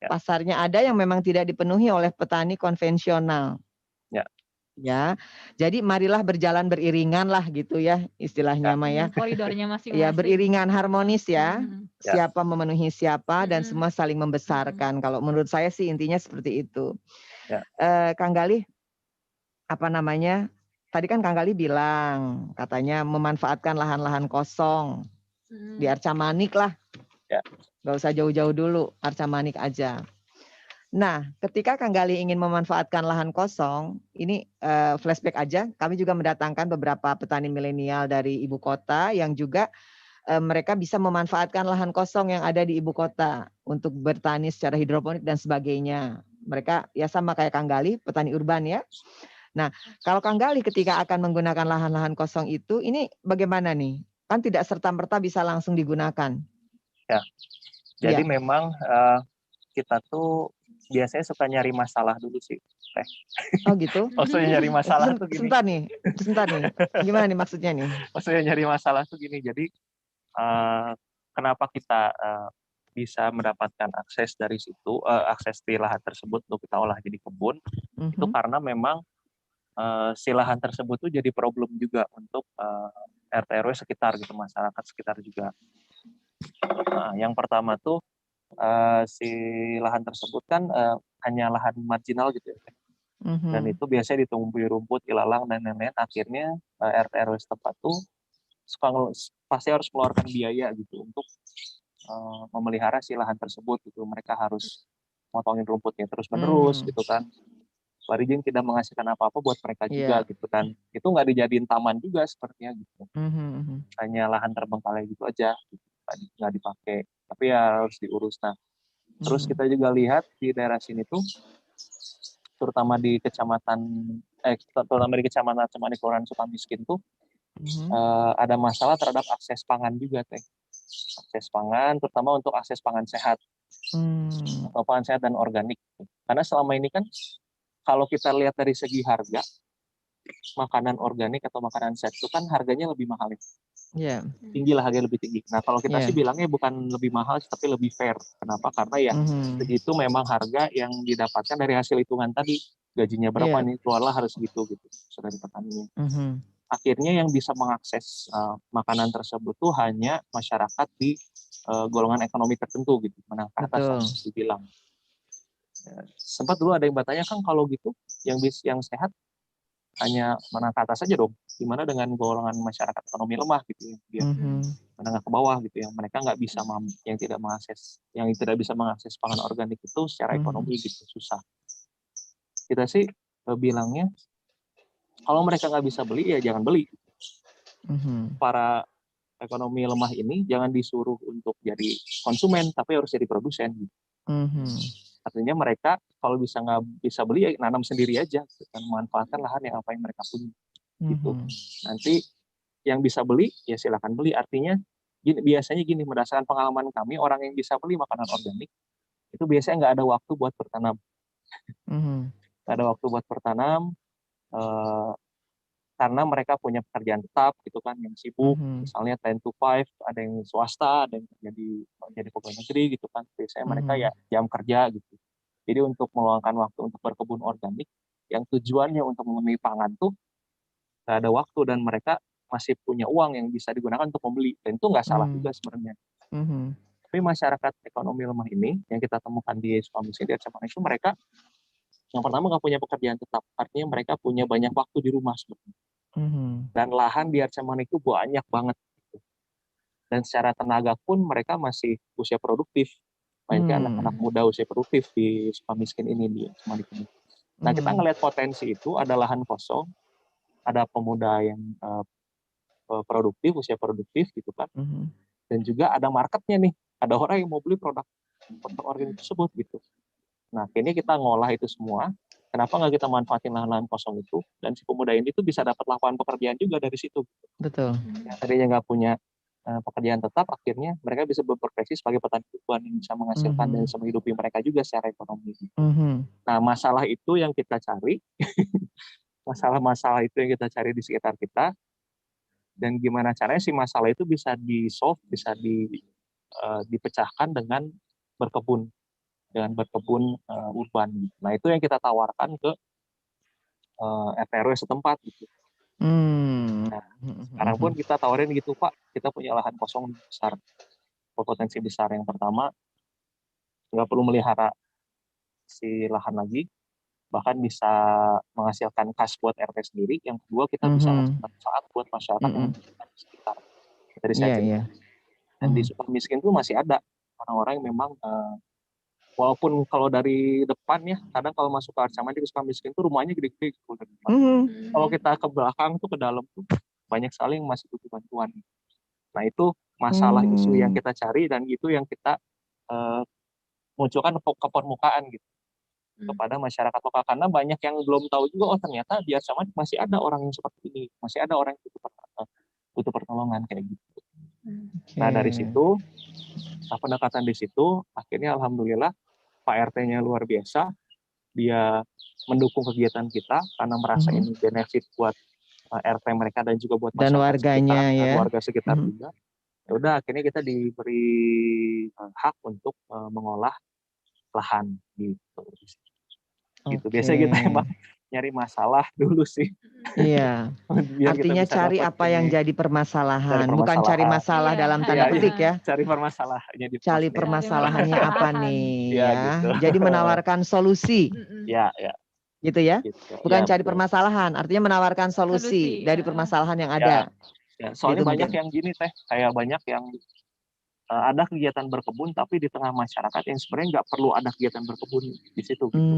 Pasarnya ada yang memang tidak dipenuhi oleh petani konvensional. Ya, jadi marilah berjalan beriringan lah gitu ya istilahnya mah ya. Koridornya masing-masing. Ya, beriringan harmonis ya. Siapa memenuhi siapa dan semua saling membesarkan. Kalau menurut saya sih intinya seperti itu. Kang Gali, apa namanya? Tadi kan Kang Gali bilang katanya memanfaatkan lahan-lahan kosong di Arca Manik lah. Gak usah jauh-jauh dulu, Arca Manik aja. Nah, ketika Kang Gali ingin memanfaatkan lahan kosong, ini flashback aja. Kami juga mendatangkan beberapa petani milenial dari ibu kota yang juga mereka bisa memanfaatkan lahan kosong yang ada di ibu kota untuk bertani secara hidroponik dan sebagainya. Mereka ya sama kayak Kang Gali, petani urban ya. Nah, kalau Kang Gali ketika akan menggunakan lahan-lahan kosong itu, ini bagaimana nih? Kan tidak serta-merta bisa langsung digunakan. Ya, jadi memang kita tuh biasanya suka nyari masalah dulu sih. Oh gitu? Maksudnya nyari masalah tuh gini. Sebentar nih. Gimana nih maksudnya nih? Maksudnya nyari masalah tuh gini. Jadi kenapa kita bisa mendapatkan akses dari situ, akses di lahan tersebut untuk kita olah jadi kebun, itu karena memang si lahan tersebut tuh jadi problem juga untuk RT RW sekitar gitu, masyarakat sekitar juga. Yang pertama tuh si lahan tersebut kan hanya lahan marginal gitu ya. Dan itu biasanya ditumbuhi rumput, ilalang dan lain-lain. Akhirnya RT RW setempat tuh pasti harus mengeluarkan biaya gitu untuk memelihara si lahan tersebut gitu. Mereka harus motongin rumputnya terus-menerus gitu kan. Warijin tidak menghasilkan apa-apa buat mereka juga gitu kan. Itu nggak dijadiin taman juga sepertinya gitu. Hanya lahan terbengkalai gitu aja, gitu. Nggak dipakai. Tapi ya harus diurus. Nah, terus kita juga lihat di daerah sini tuh, terutama di kecamatan Cemanik Kelurahan Sukamiskin tuh ada masalah terhadap akses pangan juga teh. Akses pangan, terutama untuk akses pangan sehat atau pangan sehat dan organik. Karena selama ini kan kalau kita lihat dari segi harga, makanan organik atau makanan sehat itu kan harganya lebih mahal. Tinggi lah, harganya lebih tinggi. Nah kalau kita sih bilangnya bukan lebih mahal, tapi lebih fair. Kenapa? Karena ya itu memang harga yang didapatkan dari hasil hitungan tadi. Gajinya berapa nih, keluarlah harus gitu dari petaninya. Akhirnya yang bisa mengakses makanan tersebut tuh hanya masyarakat di golongan ekonomi tertentu gitu, menengah ke atas dibilang. Sempat dulu ada yang bertanya, kan kalau gitu yang sehat hanya menengah ke atas saja dong. Gimana dengan golongan masyarakat ekonomi lemah gitu ya, menengah ke bawah gitu, yang mereka nggak bisa yang tidak bisa mengakses pangan organik itu secara ekonomi gitu, susah. Kita sih bilangnya kalau mereka nggak bisa beli ya jangan beli. Para ekonomi lemah ini jangan disuruh untuk jadi konsumen, tapi harus jadi produsen. Artinya mereka kalau nggak bisa beli ya nanam sendiri aja, dan memanfaatkan lahan yang apa yang mereka punya. Gitu. Nanti yang bisa beli ya silakan beli. Artinya biasanya gini, berdasarkan pengalaman kami, orang yang bisa beli makanan organik itu biasanya nggak ada waktu buat bertanam. Nggak ada waktu buat bertanam. Karena mereka punya pekerjaan tetap gitu kan, yang sibuk, misalnya 10 to 5, ada yang swasta, ada yang jadi pegawai negeri gitu kan. Biasanya mereka ya jam kerja gitu. Jadi untuk meluangkan waktu untuk berkebun organik yang tujuannya untuk memenuhi pangan tuh nggak ada waktu, dan mereka masih punya uang yang bisa digunakan untuk membeli, dan itu nggak salah juga sebenarnya. Tapi masyarakat ekonomi lemah ini yang kita temukan di Sukamiskin, di Aceh itu mereka yang pertama nggak punya pekerjaan tetap, artinya mereka punya banyak waktu di rumah sebenarnya. Dan lahan di Aceh itu banyak banget. Dan secara tenaga pun mereka masih usia produktif. Banyak anak-anak muda usia produktif di Sukamiskin ini, di Aceh ini. Nah, kita ngelihat potensi itu, ada lahan kosong, ada pemuda yang produktif, usia produktif gitu kan. Dan juga ada marketnya nih, ada orang yang mau beli produk organik tersebut gitu. Nah, akhirnya kita ngolah itu semua. Kenapa nggak kita manfaatin lahan-lahan kosong itu, dan si pemuda ini tuh bisa dapat lapangan pekerjaan juga dari situ. Betul. Yang tadinya nggak punya pekerjaan tetap, akhirnya mereka bisa berprofesi sebagai petani kebutuhan yang bisa menghasilkan dan bisa menghidupi mereka juga secara ekonomi. Nah, masalah itu yang kita cari, masalah-masalah itu yang kita cari di sekitar kita, dan gimana caranya si masalah itu bisa di-solve, bisa dipecahkan dengan berkebun urban. Nah, itu yang kita tawarkan ke RT RW setempat gitu. Nah, sekarang pun kita tawarin gitu, Pak, kita punya lahan kosong besar, berpotensi besar. Yang pertama, nggak perlu melihara si lahan lagi, bahkan bisa menghasilkan kas buat RT sendiri. Yang kedua, kita bisa ngasih manfaat buat masyarakat yang di sekitar. Dari saya cerita. Dan di Sukamiskin itu masih ada orang-orang yang memang walaupun kalau dari depan ya, kadang kalau masuk ke Arcamadi ke Sukamiskin itu rumahnya gede-gede gitu. Kalau kita ke belakang tuh, ke dalam tuh banyak sekali yang masih butuh bantuan. Nah, itu masalah isu yang kita cari, dan itu yang kita munculkan ke permukaan gitu kepada masyarakat lokal, karena banyak yang belum tahu juga, oh ternyata di Arcamadi masih ada orang yang seperti ini, masih ada orang yang butuh pertolongan kayak gitu. Nah, dari situ, pendekatan di situ, akhirnya alhamdulillah Pak RT-nya luar biasa, dia mendukung kegiatan kita karena merasa ini benefit buat RT mereka dan juga buat dan warganya sekitar, ya, dan warga sekitar juga. Ya udah, akhirnya kita diberi hak untuk mengolah lahan gitu. Gitu. Biasanya kita emang nyari masalah dulu sih. Iya. Artinya cari apa yang jadi permasalahan, bukan cari masalah dalam tanda petik ya. Cari permasalahannya. Cari permasalahannya apa nih ya. Gitu. Jadi menawarkan solusi. Ya. Gitu ya. Gitu. Bukan ya, cari permasalahan, artinya menawarkan solusi dari permasalahan yang ada. Ya, soalnya gitu banyak mungkin. yang gini Teh, kayak banyak yang ada kegiatan berkebun tapi di tengah masyarakat yang sebenarnya nggak perlu ada kegiatan berkebun di situ gitu.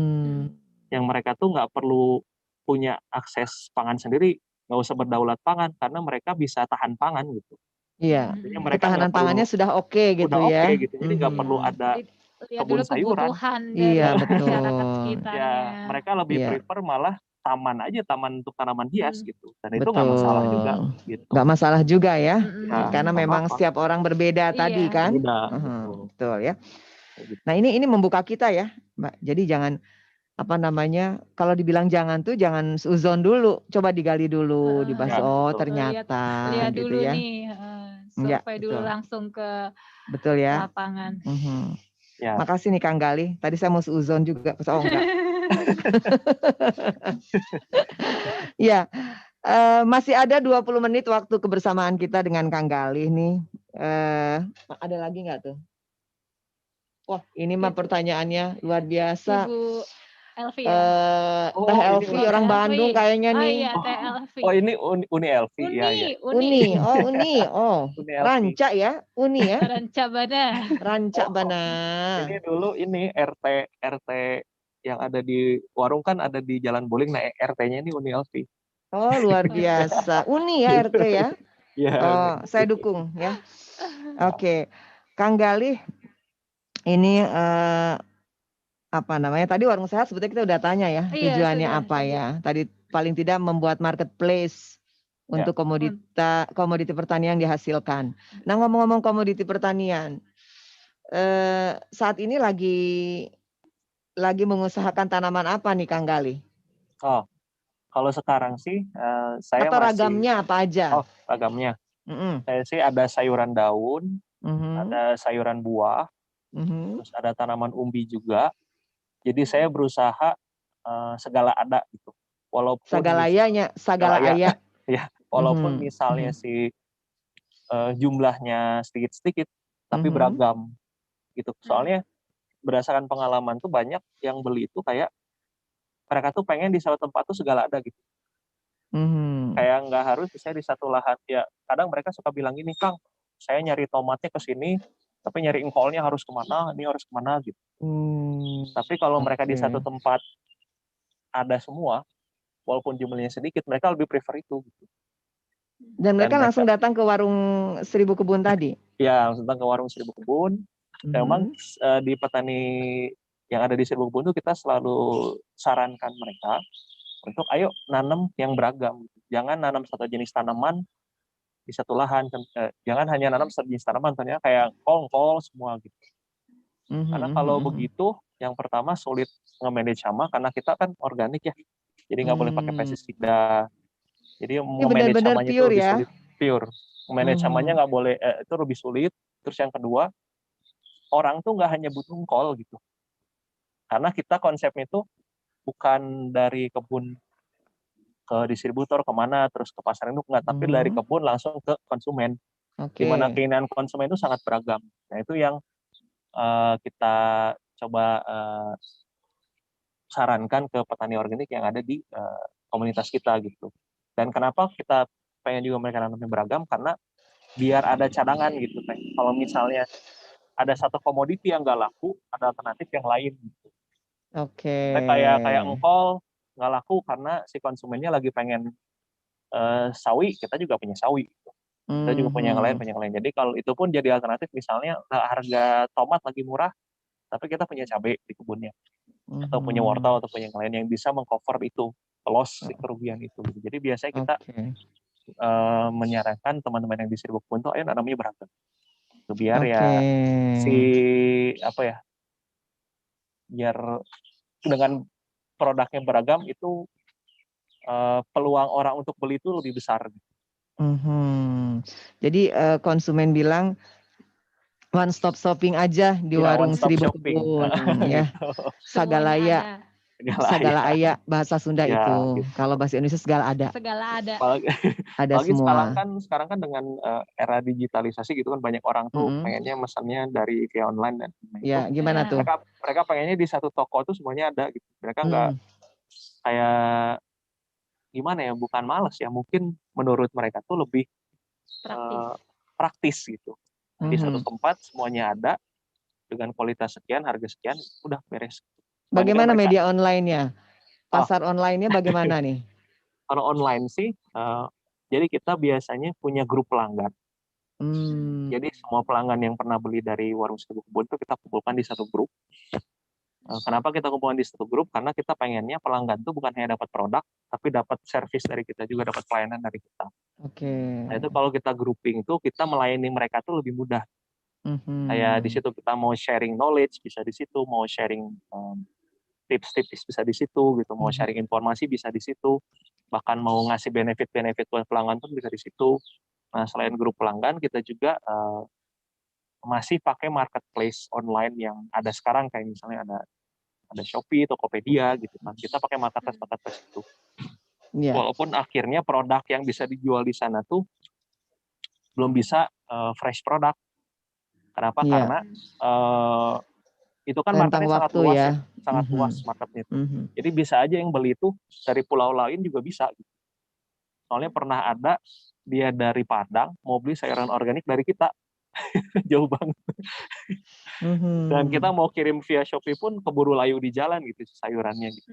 Yang mereka tuh nggak perlu punya akses pangan sendiri, nggak usah berdaulat pangan karena mereka bisa tahan pangan gitu. Iya. Mereka Ketahanan pangannya sudah oke gitu udah ya. Oke gitu. Jadi nggak perlu ada kebun sayuran. Iya betul. Ya, mereka lebih prefer malah taman aja, taman untuk tanaman hias gitu. Dan itu Betul. nggak masalah juga. Gitu. Nggak masalah juga ya. Ya, karena memang setiap orang berbeda tadi kan. Betul ya. Nah ini membuka kita ya, Mbak. Jadi jangan kalau dibilang jangan tuh jangan suzon dulu, coba digali dulu, dibahas ternyata lihat gitu dulu ya. nih, survei dulu langsung ke lapangan. Ya. Makasih nih Kang Galih. Tadi saya mau suzon juga, enggak. Ya, masih ada 20 menit waktu kebersamaan kita dengan Kang Galih nih. Ada lagi nggak tuh? Wah, ini mah pertanyaannya luar biasa. Ibu Elvi ya? Teh Elvi orang Bandung kayaknya nih. Iya, Teh Elvi. Oh, ini Uni Elvi. Uni. Ranca ya, Uni ya. Ranca Bana. Ini dulu RT yang ada di warung kan ada di Jalan Boling, nah RT-nya ini Uni Elvi. Oh, luar biasa. Uni ya RT ya. Ya. Oh, saya dukung ya. Oke. Kang Galih, ini tadi warung sehat sebetulnya kita udah tanya ya, tujuannya apa ya. Tadi paling tidak membuat marketplace untuk komoditi pertanian yang dihasilkan. Nah, ngomong-ngomong komoditi pertanian, saat ini lagi mengusahakan tanaman apa nih Kang Galih? Oh, kalau sekarang sih saya atau ragamnya apa aja? Oh, ragamnya. Saya sih ada sayuran daun, ada sayuran buah, terus ada tanaman umbi juga. Jadi saya berusaha segala ada gitu. Walaupun segala aya. Ya, walaupun misalnya jumlahnya sedikit-sedikit tapi beragam gitu. Soalnya berdasarkan pengalaman tuh banyak yang beli itu kayak mereka tuh pengen di satu tempat tuh segala ada gitu. Kayak nggak harus misalnya di satu lahan. Ya, kadang mereka suka bilang gini, Kang, saya nyari tomatnya ke sini, tapi nyari engkolnya harus kemana, ini harus kemana gitu. Tapi kalau mereka di satu tempat ada semua, walaupun jumlahnya sedikit, mereka lebih prefer itu. Gitu. Dan mereka langsung datang ke warung Seribu Kebun tadi? Ya, langsung datang ke warung Seribu Kebun. Memang di petani yang ada di Seribu Kebun itu kita selalu sarankan mereka untuk ayo nanam yang beragam. Jangan nanam satu jenis tanaman di satu lahan. Jangan hanya nanam satu jenis tanaman, ternyata kayak kol semua gitu. Karena kalau begitu, yang pertama sulit nge-manage hama karena kita kan organik ya. Jadi nggak boleh pakai pestisida. Jadi memanage hamanya itu lebih sulit. Pure. Memanage hamanya nggak boleh, itu lebih sulit. Terus yang kedua, orang tuh nggak hanya butuh kol gitu. Karena kita konsepnya itu bukan dari kebun ke distributor kemana terus ke pasar induk, nggak, tapi dari kebun langsung ke konsumen. Di mana keinginan konsumen itu sangat beragam. Nah itu yang kita coba sarankan ke petani organik yang ada di komunitas kita gitu. Dan kenapa kita pengen juga mereka nanam yang beragam, karena biar ada cadangan gitu. Kalau misalnya ada satu komoditi yang nggak laku, ada alternatif yang lain gitu. Kayak engkol nggak laku karena si konsumennya lagi pengen sawi, kita juga punya sawi. Gitu. Kita juga punya yang lain. Jadi kalau itu pun jadi alternatif, misalnya harga tomat lagi murah, tapi kita punya cabai di kebunnya, atau punya wortel atau punya yang lain yang bisa mengcover itu loss kerugian itu. Jadi biasanya kita menyarankan teman-teman yang di Seribu Kebun tuh ayo nanamnya beragam. Biar biar dengan produknya beragam itu peluang orang untuk beli itu lebih besar. Jadi konsumen bilang one stop shopping aja di warung Seribu Kebun, ya. Segala aya bahasa Sunda ya, itu. Gitu. Kalau bahasa Indonesia segala ada. Ada semua. Sekarang kan dengan era digitalisasi gitu kan, banyak orang tuh pengennya mesennya dari via online dan ya, gimana tuh? Mereka pengennya di satu toko tuh semuanya ada gitu. Mereka nggak kayak gimana ya, bukan malas ya, mungkin menurut mereka tuh lebih praktis gitu. Di satu tempat semuanya ada dengan kualitas sekian, harga sekian, udah beres. Bagaimana media online-nya? Pasar online-nya bagaimana nih? Kalau online sih, jadi kita biasanya punya grup pelanggan. Jadi semua pelanggan yang pernah beli dari warung Seribu Kebun itu kita kumpulkan di satu grup. Kenapa kita kumpulkan di satu grup? Karena kita pengennya pelanggan itu bukan hanya dapat produk, tapi dapat service dari kita juga, dapat pelayanan dari kita. Nah itu kalau kita grouping tuh, kita melayani mereka tuh lebih mudah. Kayak di situ kita mau sharing knowledge bisa di situ, mau sharing tips-tips bisa di situ gitu, mau sharing informasi bisa di situ, bahkan mau ngasih benefit-benefit buat pelanggan pun bisa di situ. Nah selain grup pelanggan, kita juga masih pakai marketplace online yang ada sekarang, kayak misalnya ada Shopee, Tokopedia gitu kan. Kita pakai marketplace itu. Walaupun akhirnya produk yang bisa dijual di sana tuh belum bisa fresh product. Kenapa? Karena itu kan marketnya sangat luas ya, sangat luas marketnya itu. Jadi bisa aja yang beli itu dari pulau lain juga bisa. Soalnya pernah ada dia dari Padang mau beli sayuran organik dari kita, jauh banget. Dan kita mau kirim via Shopee pun keburu layu di jalan gitu sayurannya. Gitu.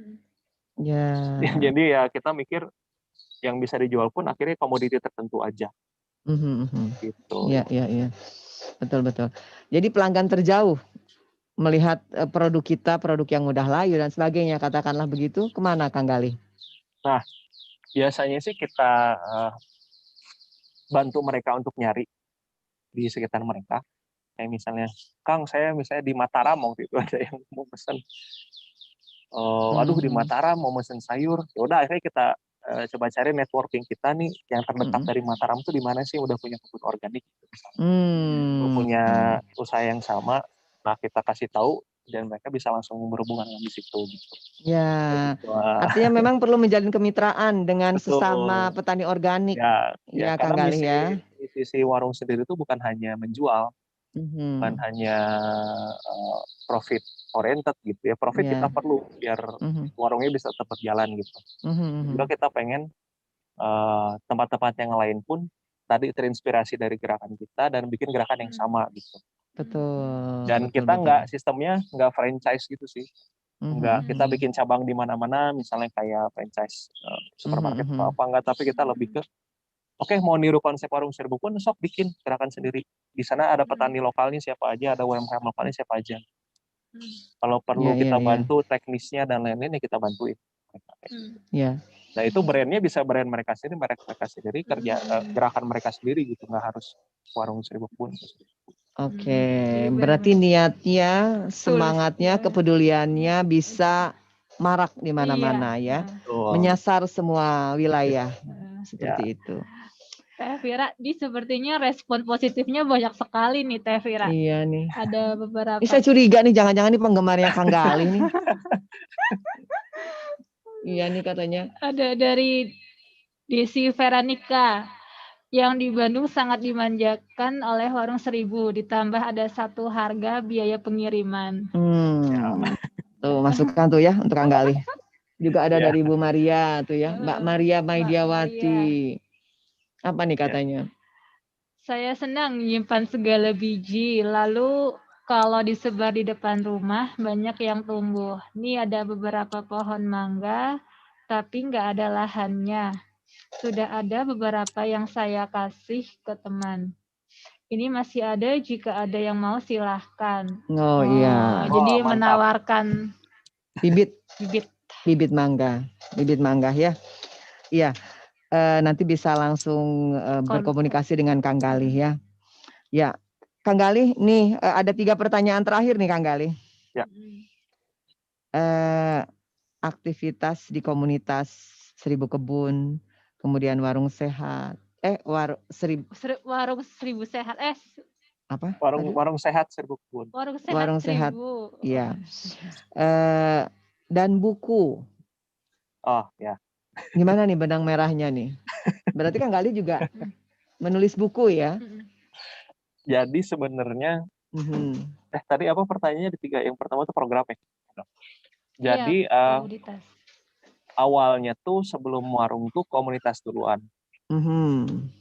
Jadi ya kita mikir yang bisa dijual pun akhirnya komoditi tertentu aja. Gitu. Iya. Betul. Jadi pelanggan terjauh melihat produk kita, produk yang mudah layu dan sebagainya, katakanlah begitu, kemana Kang Galih? Nah, biasanya sih kita bantu mereka untuk nyari di sekitar mereka. Kayak misalnya, Kang, saya misalnya di Mataram waktu itu ada yang mau pesen, aduh di Mataram mau pesen sayur. Ya udah akhirnya kita coba cari networking kita nih yang terdekat dari Mataram tuh di mana sih udah punya kebun organik. Punya usaha yang sama. Nah kita kasih tahu dan mereka bisa langsung berhubungan di situ gitu. Ya, artinya memang perlu menjalin kemitraan dengan sesama petani organik. Ya Kang Galih ya. Sisi warung sendiri itu bukan hanya menjual, bukan hanya profit oriented gitu ya. Profit kita perlu biar warungnya bisa tetap jalan gitu. Juga kita pengen tempat-tempat yang lain pun tadi terinspirasi dari gerakan kita dan bikin gerakan yang sama gitu. Betul. Dan kita nggak sistemnya nggak franchise gitu sih. Enggak kita bikin cabang di mana-mana, misalnya kayak franchise supermarket atau apa, enggak, tapi kita lebih ke oke, mau niru konsep warung Seribu pun sok bikin gerakan sendiri. Di sana ada petani lokalnya siapa aja, ada UMKM lokalnya siapa aja. Kalau perlu kita bantu teknisnya dan lain-lain ya kita bantuin. Nah itu brandnya bisa brand mereka sendiri kerja gerakan mereka sendiri gitu, nggak harus warung Seribu pun. Oke, berarti niatnya, semangatnya, kepeduliannya bisa marak di mana-mana ya, menyasar semua wilayah seperti itu. Teh Vira, di sepertinya respon positifnya banyak sekali nih Teh Vira. Iya nih. Ada beberapa. Ini saya curiga nih, jangan-jangan nih penggemarnya Kang Galih nih. Iya nih katanya. Ada dari Desi Veranika. Yang di Bandung sangat dimanjakan oleh warung Seribu, ditambah ada satu harga biaya pengiriman. Tuh masukkan tuh ya untuk Kang Galih. Juga ada dari Bu Maria tuh ya, Mbak Maria Maidiawati. Apa nih katanya? Saya senang menyimpan segala biji, lalu kalau disebar di depan rumah banyak yang tumbuh. Nih ada beberapa pohon mangga, tapi nggak ada lahannya. Sudah ada beberapa yang saya kasih ke teman. Ini masih ada, jika ada yang mau silahkan. Oh iya. Jadi menawarkan bibit mangga ya. Iya. Nanti bisa langsung berkomunikasi dengan Kang Galih ya. Ya, Kang Galih, nih ada 3 pertanyaan terakhir nih Kang Galih. Ya. Aktivitas di komunitas Seribu Kebun, kemudian warung sehat, warung Seribu Sehat, apa? Warung sehat Seribu Kebun. Warung sehat. Iya. Dan buku. Oh ya. Gimana nih benang merahnya nih? Berarti Kang Galih juga menulis buku ya? Jadi sebenarnya tadi apa pertanyaannya di 3? Yang pertama itu programnya. Jadi awalnya tuh sebelum warung tuh komunitas duluan.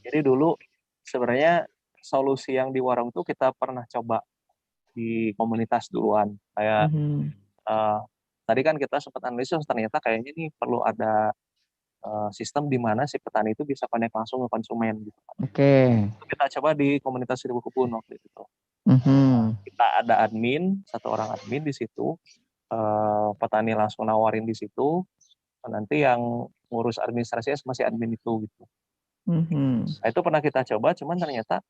Jadi dulu sebenarnya solusi yang di warung tuh kita pernah coba di komunitas duluan. Kayak tadi kan kita sempat analisis ternyata kayaknya nih perlu ada sistem di mana si petani itu bisa connect langsung ke konsumen gitu. Oke. Itu kita coba di komunitas Seribu Kebun waktu itu. Kita ada admin, 1 orang admin di situ. Petani langsung nawarin di situ. Nanti yang ngurus administrasinya masih admin itu gitu. Nah, itu pernah kita coba, cuman ternyata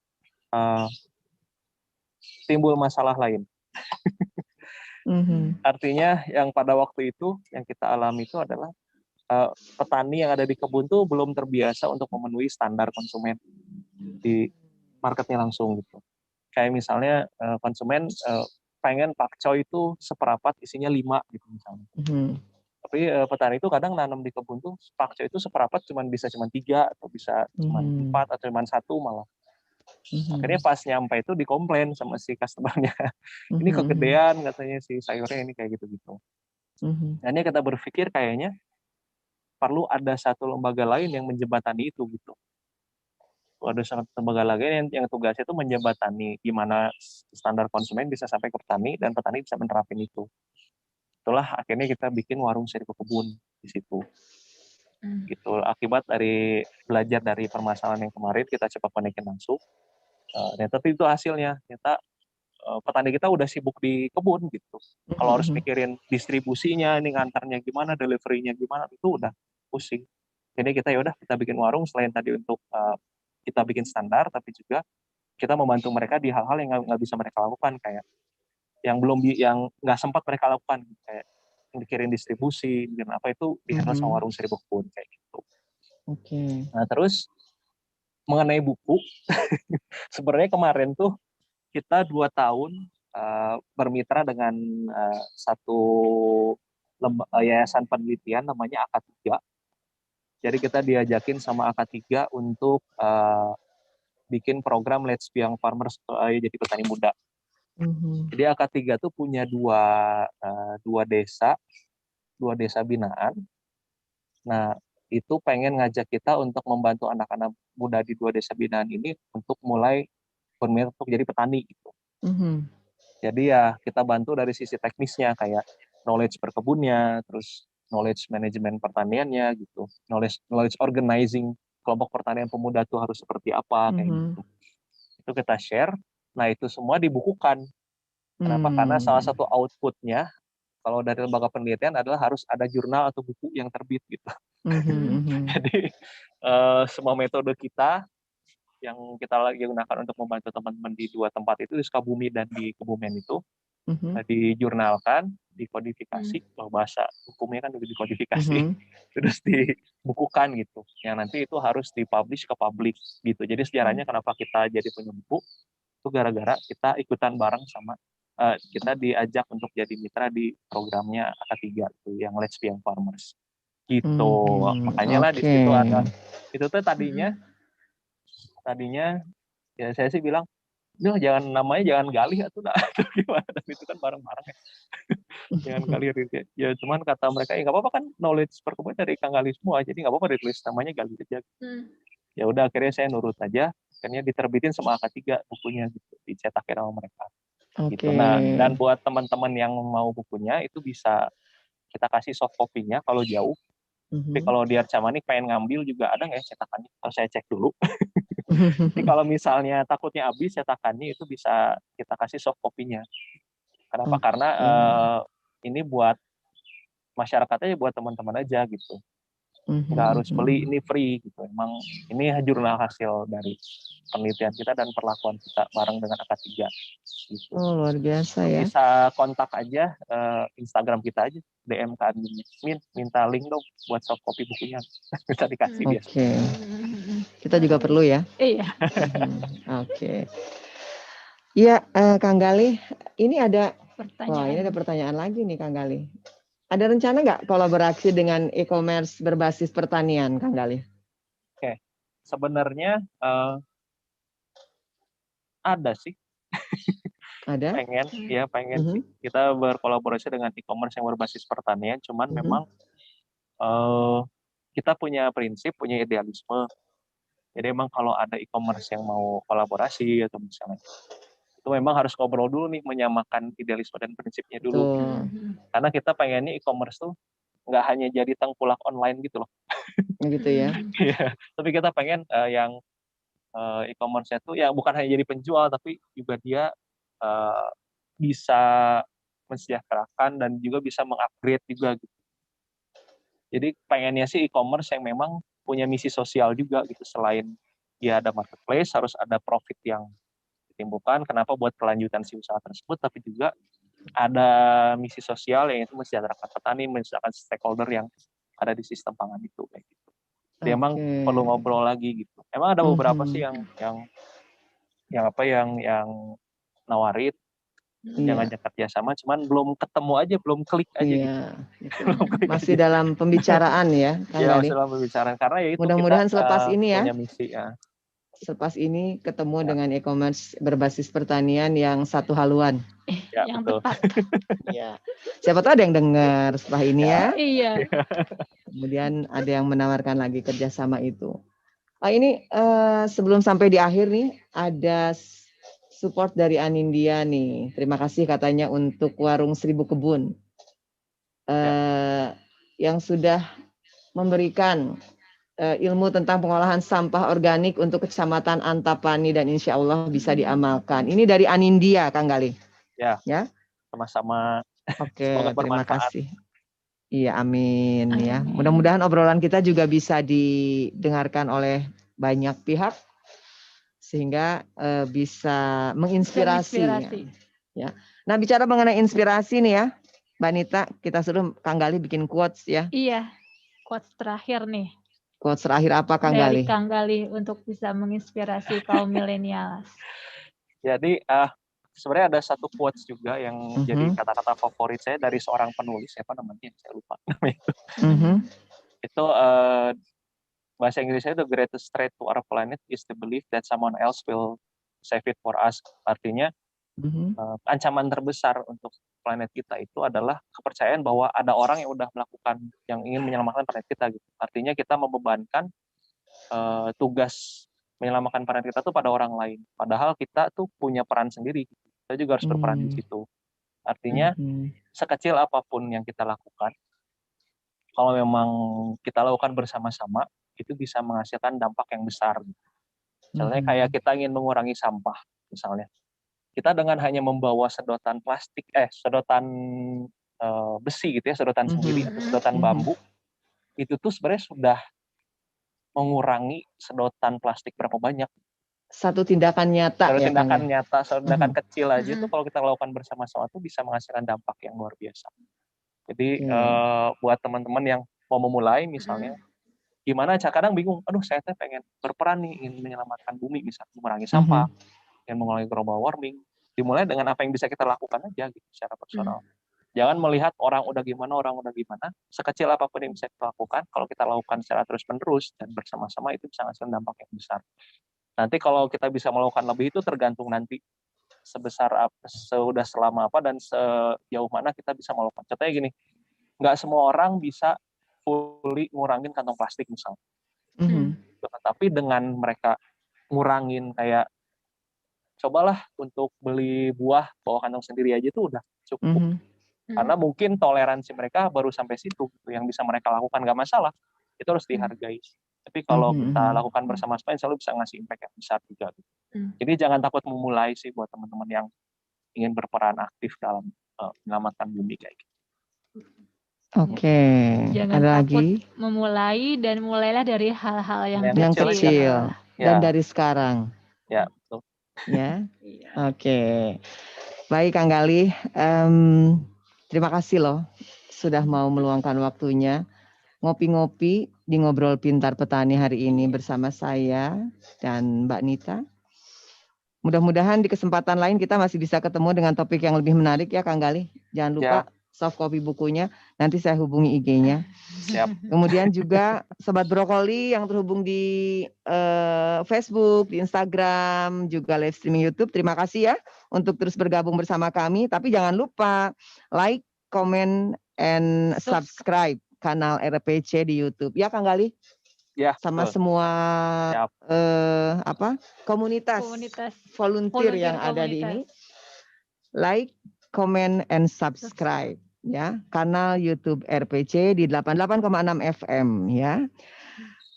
timbul masalah lain. Artinya yang pada waktu itu yang kita alami itu adalah petani yang ada di kebun tuh belum terbiasa untuk memenuhi standar konsumen di marketnya langsung gitu. Kayak misalnya konsumen pengen pakcoy itu seperapat isinya 5 gitu misalnya. Tapi petani itu kadang nanam di kebun tuh pakcoy itu seperapat cuma 3 atau bisa cuma 4 atau cuma 1 malah. Akhirnya pas nyampe itu dikomplain sama si customernya. Ini kegedean katanya si sayurnya ini kayak gitu-gitu. Nah ini kita berpikir kayaknya perlu ada satu lembaga lain yang menjembatani itu gitu. Ada satu lembaga lain yang tugasnya itu menjembatani gimana standar konsumen bisa sampai ke petani dan petani bisa menerapin itu. Itulah akhirnya kita bikin warung Seribu Kebun di situ. Gitu. Akibat dari belajar dari permasalahan yang kemarin kita coba konekin langsung. Tapi itu hasilnya ternyata petani kita udah sibuk di kebun gitu. Kalau harus mikirin distribusinya, ini ngantarnya gimana, deliverynya gimana, itu udah pusing. Jadi kita kita bikin warung selain tadi untuk kita bikin standar, tapi juga kita membantu mereka di hal-hal yang nggak bisa mereka lakukan, kayak yang nggak sempat mereka lakukan, kayak mikirin distribusi, dan apa itu dihandle sama warung Seribu Kebun kayak gitu. Nah terus mengenai buku, sebenarnya kemarin tuh kita 2 tahun bermitra dengan satu yayasan penelitian namanya AK3. Jadi kita diajakin sama AK3 untuk bikin program Let's Be Young Farmers jadi petani muda. Jadi AK3 tuh punya dua desa binaan. Nah itu pengen ngajak kita untuk membantu anak-anak muda di 2 desa binaan ini untuk mulai berminat untuk jadi petani gitu. Jadi ya kita bantu dari sisi teknisnya kayak knowledge berkebunnya, terus knowledge manajemen pertaniannya gitu, knowledge organizing kelompok pertanian pemuda itu harus seperti apa kayak gitu. Itu kita share. Nah itu semua dibukukan. Kenapa? Karena salah satu outputnya kalau dari lembaga penelitian adalah harus ada jurnal atau buku yang terbit gitu. Jadi semua metode kita yang kita lagi gunakan untuk membantu teman-teman di 2 tempat itu, di Sukabumi dan di Kebumen itu, dijurnalkan, dikodifikasi, bahasa hukumnya kan dikodifikasi, terus dibukukan gitu. Yang nanti itu harus dipublish ke publik gitu. Jadi sejarahnya kenapa kita jadi punya buku, itu gara-gara kita ikutan bareng sama kita diajak untuk jadi mitra di programnya AK3 itu yang Let's Be Young Farmers gitu. Makanya lah di situ ada itu tuh tadinya ya saya sih bilang jangan namanya jangan Galih atau gimana, tapi itu kan bareng-bareng ya. Jangan Galih ya, cuman kata mereka ya nggak apa-apa kan, knowledge perkebunan dari Kang Galih semua, jadi nggak apa-apa ditulis namanya Galih aja. Ya udah akhirnya saya nurut aja, akhirnya diterbitin sama AK3 bukunya gitu, dicetakin sama mereka. Gitu. Nah, dan buat teman-teman yang mau bukunya itu bisa kita kasih soft copy-nya kalau jauh. Tapi kalau di Arcamanik pengen ngambil juga ada nggak ya cetakannya? Kalau saya cek dulu. Jadi kalau misalnya takutnya habis cetakannya itu bisa kita kasih soft copy-nya. Kenapa? Karena ini buat masyarakatnya, buat teman-teman aja gitu. Nggak harus beli, ini free gitu. Emang ini jurnal hasil dari penelitian kita dan perlakuan kita bareng dengan AK3 gitu. Oh, luar biasa ya. Bisa kontak aja Instagram kita aja, DM ke adminnya, minta link dong buat soft copy bukunya. Bisa dikasih biasa. Kita juga perlu ya. Iya. Oke. Iya, Kang Galih, ini ada pertanyaan. Ini ada pertanyaan lagi nih Kang Galih. Ada rencana nggak kolaborasi dengan e-commerce berbasis pertanian, Kang Galih? Oke, sebenarnya ada sih. Ada? Pengen sih. Kita berkolaborasi dengan e-commerce yang berbasis pertanian, cuman memang kita punya prinsip, punya idealisme. Jadi emang kalau ada e-commerce yang mau kolaborasi atau misalnya itu memang harus ngobrol dulu nih, menyamakan idealisme dan prinsipnya dulu. Karena kita pengennya e-commerce tuh nggak hanya jadi tengkulak online gitu loh. Gitu ya. Iya, tapi kita pengen yang e-commerce-nya tuh ya bukan hanya jadi penjual, tapi juga dia bisa mensejahterakan dan juga bisa mengupgrade juga gitu. Jadi pengennya sih e-commerce yang memang punya misi sosial juga gitu, selain dia ada marketplace, harus ada profit yang ditimbulkan. Kenapa? Buat kelanjutan si usaha tersebut, tapi juga ada misi sosial yang itu mensejahterakan petani, mensejahterakan stakeholder yang ada di sistem pangan itu kayak gitu. Jadi emang perlu ngobrol lagi gitu. Emang ada beberapa sih yang nawarin yang ngajak kerjasama, cuman belum ketemu aja, belum klik aja gitu. Masih dalam pembicaraan ya, Kang Galih. Masih dalam pembicaraan karena ya itu mudah-mudahan kita selepas ini ya. Punya misi ya. Selepas ini ketemu dengan e-commerce berbasis pertanian yang satu haluan. Ya, yang betul. tepat. Ya. Siapa tahu ada yang dengar setelah ini ya. Iya. Kemudian ada yang menawarkan lagi kerjasama itu. Ini sebelum sampai di akhir nih, ada support dari Anindya nih. Terima kasih katanya untuk Warung 1000 Kebun. Yang sudah memberikan ilmu tentang pengolahan sampah organik untuk Kecamatan Antapani dan insya Allah bisa diamalkan. Ini dari Anindya, Kang Galih. Ya. Sama-sama. Oke, terima kasih. Iya, amin ya. Mudah-mudahan obrolan kita juga bisa didengarkan oleh banyak pihak sehingga bisa menginspirasi. Ya. Nah, bicara mengenai inspirasi nih ya, Mbak Nita, kita suruh Kang Galih bikin quotes ya. Iya, quotes terakhir nih. Quotes terakhir apa Kang Galih? Dari Kang Galih untuk bisa menginspirasi kaum milenial. Jadi sebenarnya ada satu quotes juga yang jadi kata-kata favorit saya dari seorang penulis, siapa namanya? Saya lupa namanya itu. Itu bahasa Inggrisnya, the greatest threat to our planet is the belief that someone else will save it for us. Artinya ancaman terbesar untuk planet kita itu adalah kepercayaan bahwa ada orang yang udah melakukan, yang ingin menyelamatkan planet kita gitu. Artinya kita membebankan tugas menyelamatkan planet kita tuh pada orang lain. Padahal kita tuh punya peran sendiri. Kita juga harus berperan di situ. Artinya sekecil apapun yang kita lakukan, kalau memang kita lakukan bersama-sama, itu bisa menghasilkan dampak yang besar. Misalnya kayak kita ingin mengurangi sampah, misalnya. Kita dengan hanya membawa sedotan plastik, sedotan besi gitu ya, sedotan sendiri atau sedotan bambu, itu tuh sebenarnya sudah mengurangi sedotan plastik berapa banyak. Satu tindakan nyata ya, tindakan nyata, tindakan kecil aja itu kalau kita lakukan bersama-sama itu bisa menghasilkan dampak yang luar biasa. Jadi buat teman-teman yang mau memulai misalnya, gimana kadang bingung, aduh saya pengen berperan nih, ingin menyelamatkan bumi, misalnya mengurangi sampah, ingin mengurangi global warming, dimulai dengan apa yang bisa kita lakukan aja gitu secara personal. Jangan melihat orang udah gimana, sekecil apapun yang bisa kita lakukan, kalau kita lakukan secara terus-menerus dan bersama-sama itu bisa menghasilkan dampak yang besar. Nanti kalau kita bisa melakukan lebih itu tergantung nanti sebesar apa, sudah selama apa dan sejauh mana kita bisa melakukan. Contohnya gini, nggak semua orang bisa fully ngurangin kantong plastik misalnya. Tapi dengan mereka ngurangin kayak cobalah untuk beli buah bawa kantong sendiri aja itu udah cukup. Karena mungkin toleransi mereka baru sampai situ, yang bisa mereka lakukan nggak masalah, itu harus dihargai. Tapi kalau kita lakukan bersama-sama, insya Allah bisa ngasih impact yang besar juga. Jadi jangan takut memulai sih buat teman-teman yang ingin berperan aktif dalam menyelamatkan bumi kayak gitu. Oke, Jangan ada takut lagi? memulai dan mulailah dari hal-hal yang Yang kecil dan Ya. dari sekarang. Ya, betul. Ya, oke. Baik Kang Gali, terima kasih loh sudah mau meluangkan waktunya ngopi-ngopi di Ngobrol Pintar Petani hari ini bersama saya dan Mbak Nita. Mudah-mudahan di kesempatan lain kita masih bisa ketemu dengan topik yang lebih menarik ya Kang Gali. Jangan lupa soft copy bukunya, nanti saya hubungi IG-nya. Siap. Kemudian juga Sobat Brokoli yang terhubung di Facebook, di Instagram, juga live streaming YouTube. Terima kasih ya untuk terus bergabung bersama kami. Tapi jangan lupa like, comment, and subscribe kanal RPC di YouTube. Ya Kang Gali? Ya. Sama semua komunitas volunteer yang ada di ini. Like, comment, and subscribe ya kanal YouTube RPC di 88,6 FM ya.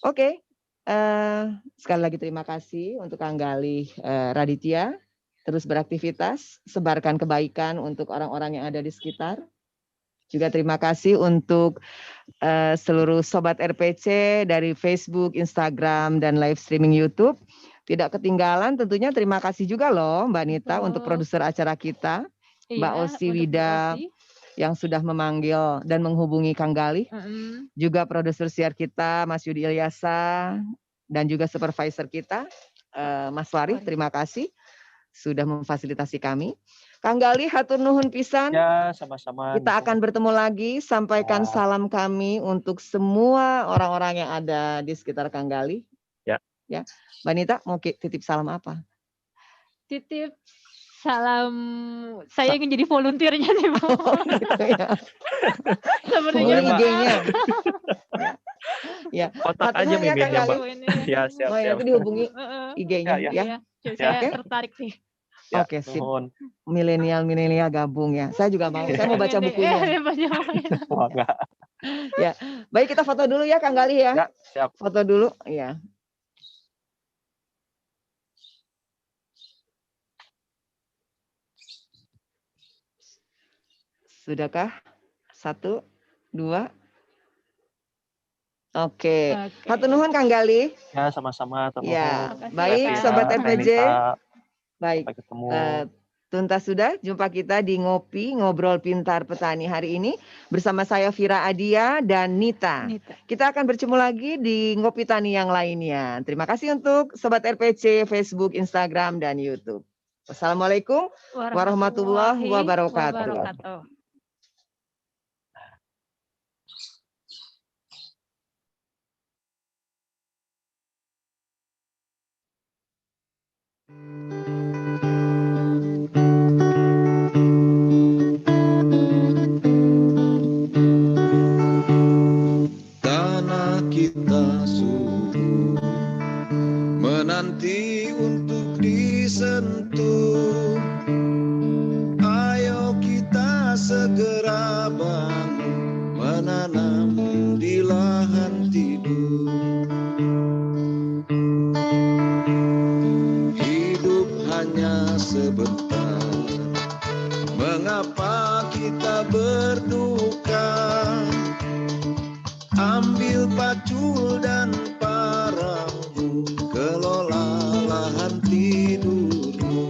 Oke, sekali lagi terima kasih untuk Kang Gali Raditya. Terus beraktivitas, sebarkan kebaikan untuk orang-orang yang ada di sekitar. Juga terima kasih untuk seluruh Sobat RPC dari Facebook, Instagram, dan live streaming YouTube. Tidak ketinggalan tentunya terima kasih juga loh Mbak Nita untuk produser acara kita. Mbak Osi Wida yang sudah memanggil dan menghubungi Kang Gali. Juga produser siar kita Mas Yudi Ilyasa dan juga supervisor kita Mas Wari, terima kasih sudah memfasilitasi kami. Kang Gali hatur nuhun pisan. Ya, sama-sama. Kita akan bertemu lagi. Sampaikan salam kami untuk semua orang-orang yang ada di sekitar Kang Gali. Ya. Ya. Mbak Nita mau titip salam apa? Titip salam, saya ingin jadi volunteernya nih Bu. Gitu ya. Sebenarnya IG-nya. Ya. Kontak aja miminnya Mbak. Ya, siap. Oh ya, itu dihubungi IG-nya ya. Saya tertarik sih. Ya, oke, sip. Milenial gabung ya. Saya juga mau. Saya mau baca bukunya. Ya, baik kita foto dulu ya Kang Gali ya. Ya, siap. Foto dulu, ya. Sudahkah? 1, 2. Oke. Hatur nuhun Kang Gali. Ya, sama-sama. Ya, baik Sobat RPJ. Baik. Sampai ketemu. Tuntas sudah jumpa kita di Ngobrol Pintar Petani hari ini bersama saya Vira Adia dan Nita. Kita akan bertemu lagi di Ngopi Tani yang lainnya. Terima kasih untuk Sobat RPC, Facebook, Instagram, dan YouTube. Wassalamualaikum warahmatullahi wabarakatuh. Tanah kita subur menanti untuk disentuh. Ayo kita di lahan tidur. Hidup hanya sebentar, mengapa kita berduka? Ambil pacul dan parangmu, kelola lahan tidurmu.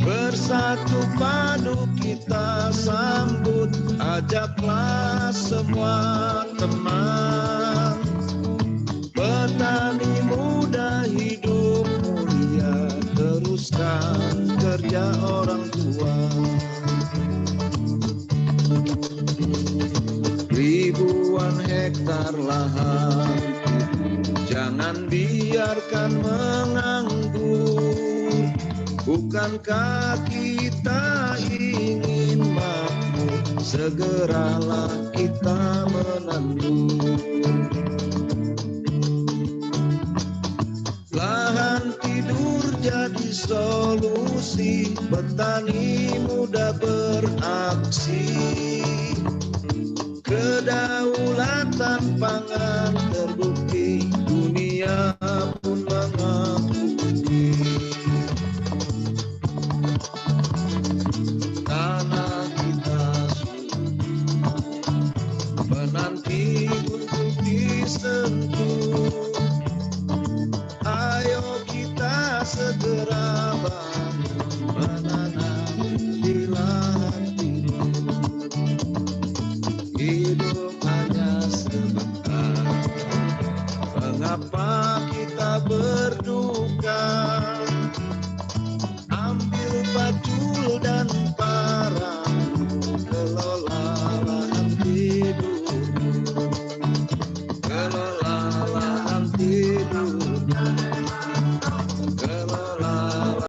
Bersatu padu kita sambut, ajaklah semua teman. Petani muda hidup mulia, teruskan kerja orang tua. Ribuan hektar lahan, jangan biarkan menganggur. Bukankah kita ingin makmur, segeralah kita menandur. Lahan tidur jadi solusi, petani muda beraksi. Kedaulatan pangan terbukti, dunia pun mengakui. Tanah kita menanti untuk disentuh. Ayo kita segera bangun, menanam di lahan tidur. Hidup hanya sebentar, mengapa kita berdua?